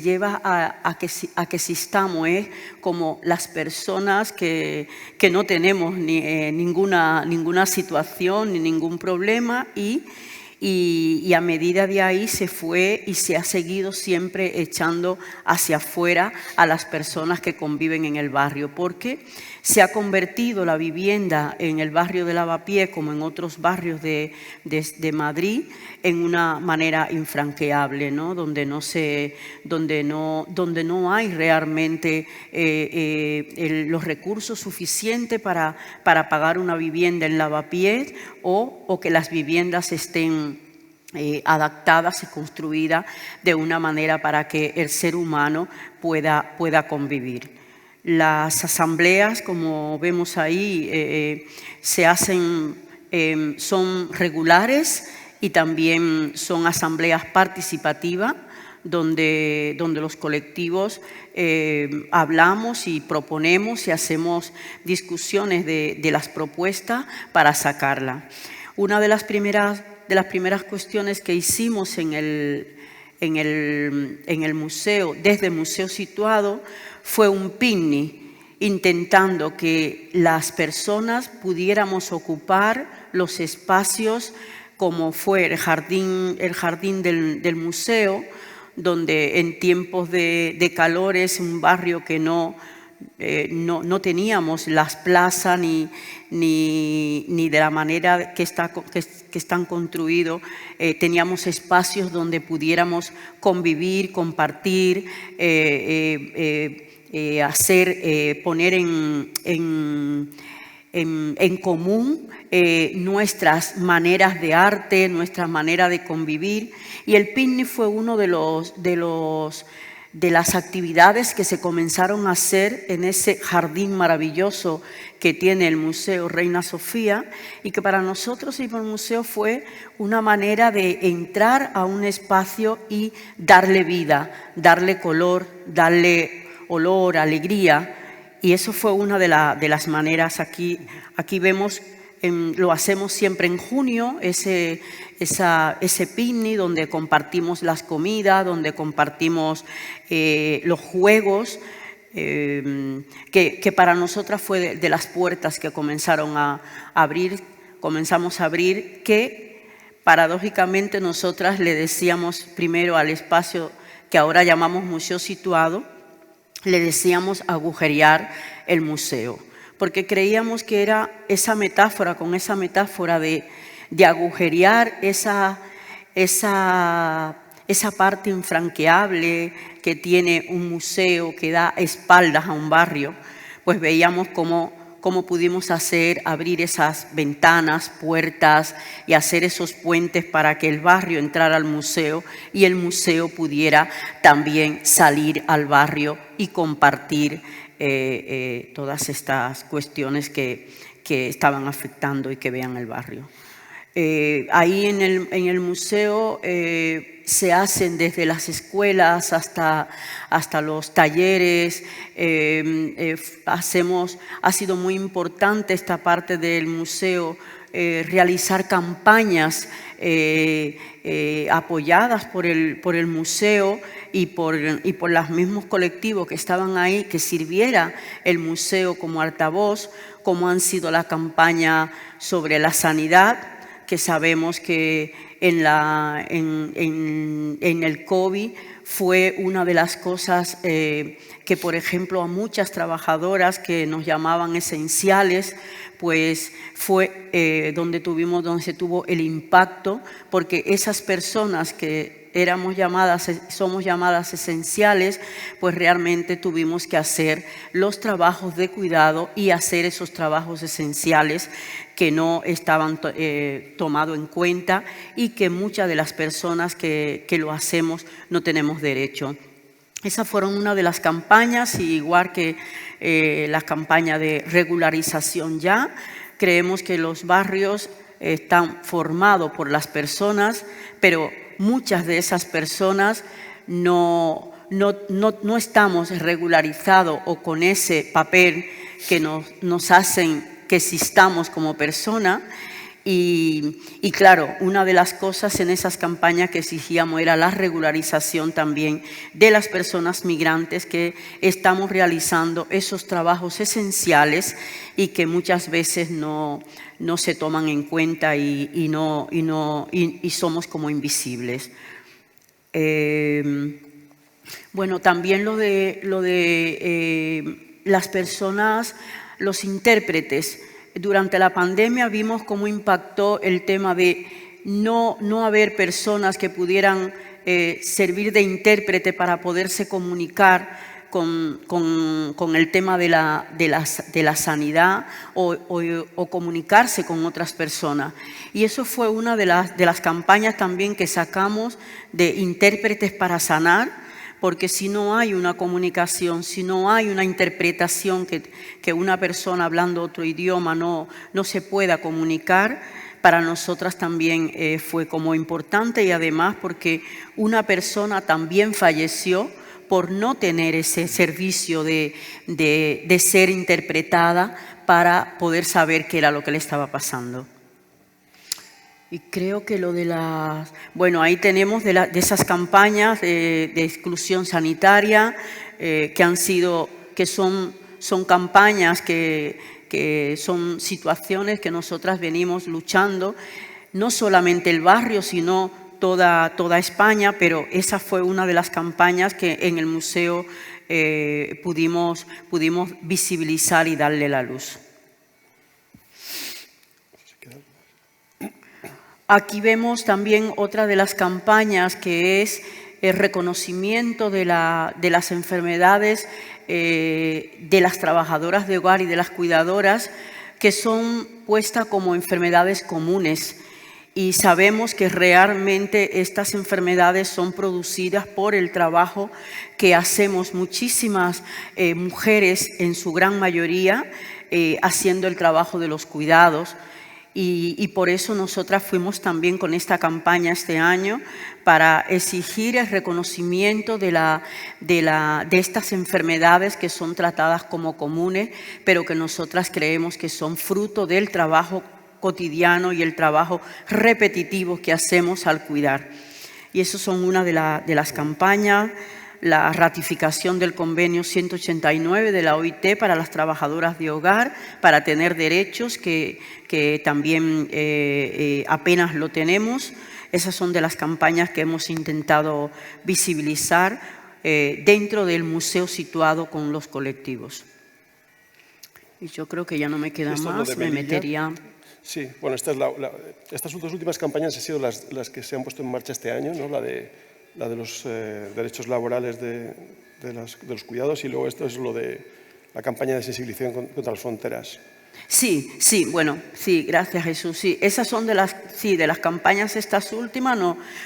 lleva a que existamos es como las personas que no tenemos ninguna situación ni ningún problema, y a medida de ahí se fue y se ha seguido siempre echando hacia afuera a las personas que conviven en el barrio, porque se ha convertido la vivienda en el barrio de Lavapiés, como en otros barrios de Madrid, en una manera infranqueable, ¿no? Donde no hay realmente los recursos suficientes para pagar una vivienda en Lavapiés, o que las viviendas estén adaptadas y construidas de una manera para que el ser humano pueda convivir. Las asambleas, como vemos ahí, se hacen, son regulares, y también son asambleas participativas, donde los colectivos hablamos y proponemos y hacemos discusiones de las propuestas para sacarlas. Una de las primeras cuestiones que hicimos en el museo, desde el museo situado, fue un picnic, intentando que las personas pudiéramos ocupar los espacios, como fue el jardín del museo, donde en tiempos de calor es un barrio que no teníamos las plazas ni de la manera que están construidos. Teníamos espacios donde pudiéramos convivir, compartir, poner en común nuestras maneras de arte, nuestra manera de convivir. Y el picnic fue uno de las actividades que se comenzaron a hacer en ese jardín maravilloso que tiene el Museo Reina Sofía, y que para nosotros y para el museo fue una manera de entrar a un espacio y darle vida, darle color, darle olor, alegría. Y eso fue una de las maneras. Aquí vemos lo hacemos siempre en junio, ese picnic donde compartimos las comidas, donde compartimos los juegos, que para nosotras fue de las puertas que comenzamos a abrir, que paradójicamente nosotras le decíamos primero al espacio que ahora llamamos Museo Situado, le decíamos agujerear el museo, porque creíamos que era esa metáfora, con esa metáfora de agujerear esa parte infranqueable que tiene un museo que da espaldas a un barrio, pues veíamos cómo pudimos abrir esas ventanas, puertas y hacer esos puentes para que el barrio entrara al museo y el museo pudiera también salir al barrio y compartir todas estas cuestiones que estaban afectando y que vean el barrio. Ahí en el museo se hacen desde las escuelas hasta los talleres, ha sido muy importante esta parte del museo, realizar campañas apoyadas por el museo y por los mismos colectivos que estaban ahí, que sirviera el museo como altavoz, como han sido la campaña sobre la sanidad, que sabemos que en el COVID fue una de las cosas que, por ejemplo, a muchas trabajadoras que nos llamaban esenciales, pues fue donde se tuvo el impacto, porque esas personas que somos llamadas esenciales, pues realmente tuvimos que hacer los trabajos de cuidado y hacer esos trabajos esenciales que no estaban tomados en cuenta y que muchas de las personas que lo hacemos no tenemos derecho. Esas fueron una de las campañas, y igual que la campaña de regularización ya, creemos que los barrios están formados por las personas, pero muchas de esas personas no estamos regularizados o con ese papel que nos hacen que existamos como persona. Y claro, una de las cosas en esas campañas que exigíamos era la regularización también de las personas migrantes que estamos realizando esos trabajos esenciales y que muchas veces no se toman en cuenta y somos como invisibles. Bueno, también lo de las personas, los intérpretes. Durante la pandemia vimos cómo impactó el tema de no haber personas que pudieran servir de intérprete para poderse comunicar con el tema de la sanidad o comunicarse con otras personas. Y eso fue una de las campañas también que sacamos de intérpretes para sanar, porque si no hay una comunicación, si no hay una interpretación, que una persona hablando otro idioma no se pueda comunicar, para nosotras también fue como importante, y además porque una persona también falleció por no tener ese servicio de ser interpretada para poder saber qué era lo que le estaba pasando. Y creo que lo de las... Bueno, ahí tenemos de esas campañas de exclusión sanitaria que son campañas que son situaciones que nosotras venimos luchando, no solamente el barrio, sino toda España, pero esa fue una de las campañas que en el museo pudimos visibilizar y darle la luz. Aquí vemos también otra de las campañas, que es el reconocimiento de las enfermedades de las trabajadoras de hogar y de las cuidadoras, que son puestas como enfermedades comunes. Y sabemos que realmente estas enfermedades son producidas por el trabajo que hacemos muchísimas mujeres, en su gran mayoría, haciendo el trabajo de los cuidados. Y por eso nosotras fuimos también con esta campaña este año para exigir el reconocimiento de estas enfermedades que son tratadas como comunes, pero que nosotras creemos que son fruto del trabajo cotidiano y el trabajo repetitivo que hacemos al cuidar. Y eso son una de las campañas. La ratificación del convenio 189 de la OIT para las trabajadoras de hogar, para tener derechos que también apenas lo tenemos. Esas son de las campañas que hemos intentado visibilizar dentro del museo situado con los colectivos. Y yo creo que ya no me queda más, me metería... Sí, bueno, estas dos últimas campañas han sido las que se han puesto en marcha este año, ¿no? La de los derechos laborales de los cuidados, y luego esto es lo de la campaña de sensibilización contra las fronteras. Sí, bueno, sí, gracias Jesús. Sí, esas son de las campañas, estas últimas.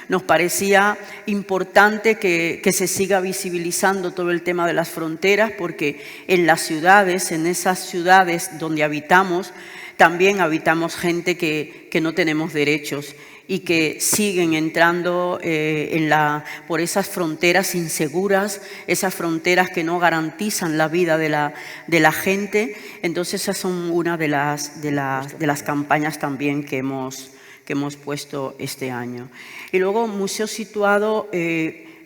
Nos parecía importante que se siga visibilizando todo el tema de las fronteras, porque en las ciudades, en esas ciudades donde habitamos, también habitamos gente que no tenemos derechos y que siguen entrando por esas fronteras inseguras, esas fronteras que no garantizan la vida de la gente. Entonces esas son una de las campañas también que hemos puesto este año. Y luego, museo situado,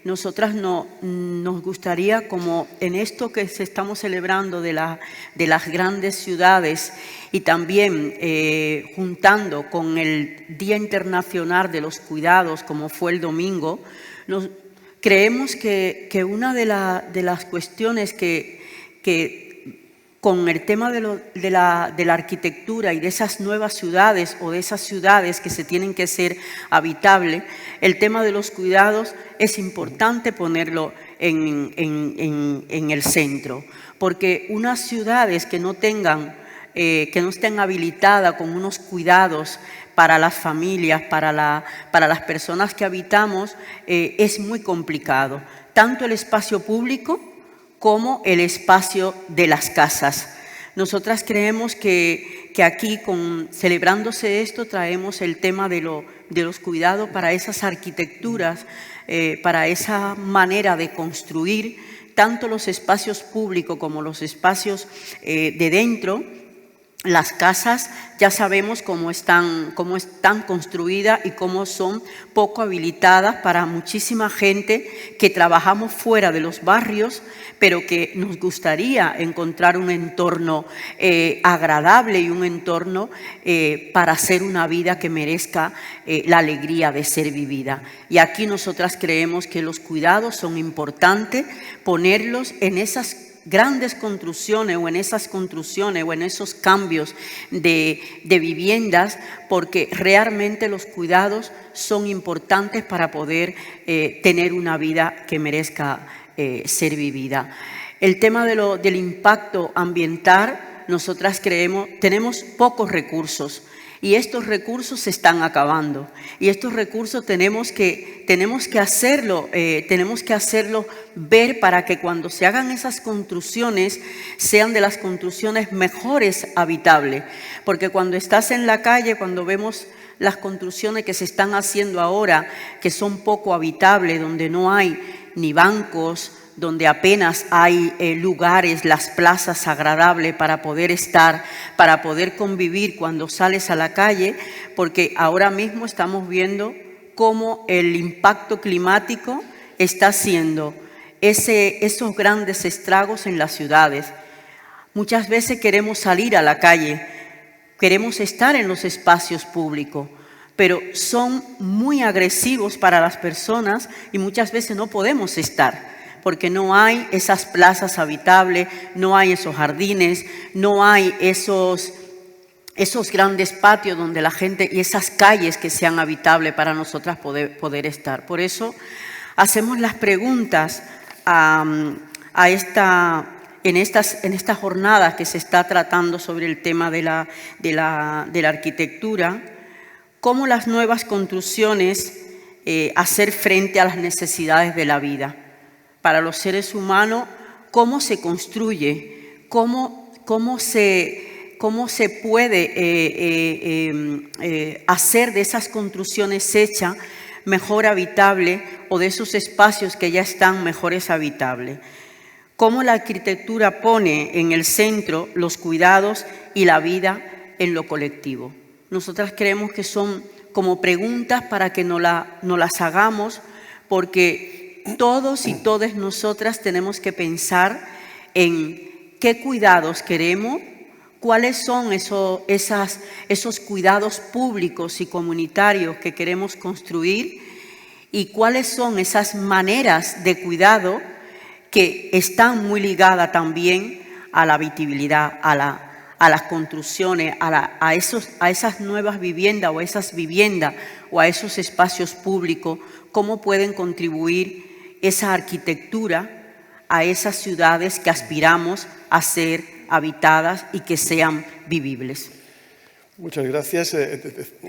nosotras nos gustaría, como en esto que se estamos celebrando de las grandes ciudades, y también juntando con el Día Internacional de los Cuidados, como fue el domingo, creemos que una de las cuestiones que con el tema de la arquitectura y de esas nuevas ciudades, o de esas ciudades que se tienen que ser habitables, el tema de los cuidados es importante ponerlo en el centro, porque unas ciudades que no estén habilitadas con unos cuidados para las familias, para las personas que habitamos, es muy complicado. Tanto el espacio público como el espacio de las casas. Nosotras creemos que aquí, celebrándose esto, traemos el tema de los cuidados para esas arquitecturas, para esa manera de construir tanto los espacios públicos como los espacios de dentro. Las casas ya sabemos cómo están construidas y cómo son poco habilitadas para muchísima gente que trabajamos fuera de los barrios, pero que nos gustaría encontrar un entorno agradable y un entorno para hacer una vida que merezca la alegría de ser vivida. Y aquí nosotras creemos que los cuidados son importantes, ponerlos en esas grandes construcciones o en esas construcciones o en esos cambios de viviendas, porque realmente los cuidados son importantes para poder tener una vida que merezca ser vivida. El tema del impacto ambiental, nosotras creemos, tenemos pocos recursos. Y estos recursos se están acabando. Y estos recursos tenemos que hacerlo ver, para que cuando se hagan esas construcciones sean de las construcciones mejores habitables. Porque cuando estás en la calle, cuando vemos las construcciones que se están haciendo ahora, que son poco habitables, donde no hay ni bancos, donde apenas hay lugares, las plazas agradables para poder estar, para poder convivir cuando sales a la calle, porque ahora mismo estamos viendo cómo el impacto climático está haciendo esos grandes estragos en las ciudades. Muchas veces queremos salir a la calle, queremos estar en los espacios públicos, pero son muy agresivos para las personas y muchas veces no podemos estar, porque no hay esas plazas habitables, no hay esos jardines, no hay esos grandes patios donde la gente, y esas calles que sean habitables para nosotras poder estar. Por eso hacemos las preguntas en estas jornadas que se está tratando sobre el tema de la arquitectura, cómo las nuevas construcciones hacer frente a las necesidades de la vida. Para los seres humanos, cómo se construye, cómo se puede hacer de esas construcciones hechas mejor habitable, o de esos espacios que ya están mejores habitables. Cómo la arquitectura pone en el centro los cuidados y la vida en lo colectivo. nosotras creemos que son como preguntas para que nos las hagamos, porque todos y todas nosotras tenemos que pensar en qué cuidados queremos, cuáles son esos cuidados públicos y comunitarios que queremos construir y cuáles son esas maneras de cuidado que están muy ligadas también a la habitabilidad, a las construcciones, a esas nuevas viviendas o a esas viviendas o a esos espacios públicos, cómo pueden contribuir esa arquitectura a esas ciudades que aspiramos a ser habitadas y que sean vivibles. Muchas gracias.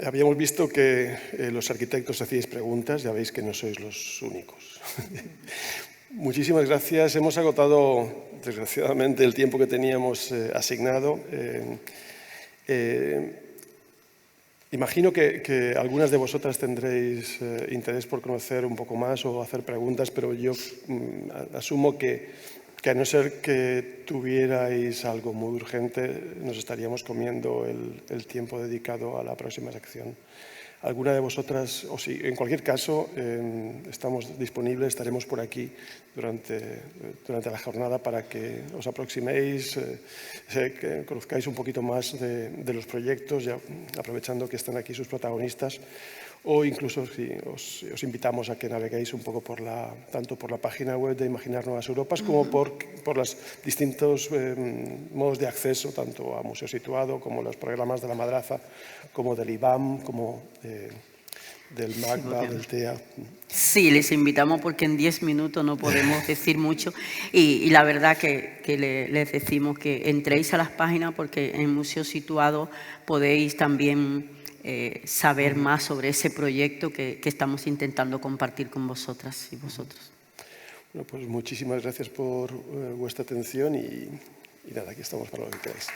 Habíamos visto que los arquitectos hacíais preguntas, ya veis que no sois los únicos. Muchísimas gracias. Hemos agotado, desgraciadamente, el tiempo que teníamos asignado. Imagino que algunas de vosotras tendréis interés por conocer un poco más o hacer preguntas, pero yo asumo que a no ser que tuvierais algo muy urgente, nos estaríamos comiendo el tiempo dedicado a la próxima sección. Alguna de vosotras, o si en cualquier caso, estamos disponibles, estaremos por aquí durante la jornada para que os aproximéis, que conozcáis un poquito más de los proyectos, ya aprovechando que están aquí sus protagonistas, o incluso si os invitamos a que naveguéis un poco tanto por la página web de Imaginar Nuevas Europas como por los distintos modos de acceso, tanto a Museo Situado como los programas de la Madraza, como del IBAM, como del MACBA, del TEA. Sí, les invitamos porque en 10 minutos no podemos decir mucho y la verdad que les decimos que entréis a las páginas porque en Museo Situado podéis también saber más sobre ese proyecto que estamos intentando compartir con vosotras y vosotros. Bueno, pues muchísimas gracias por vuestra atención y nada, aquí estamos para lo que queráis.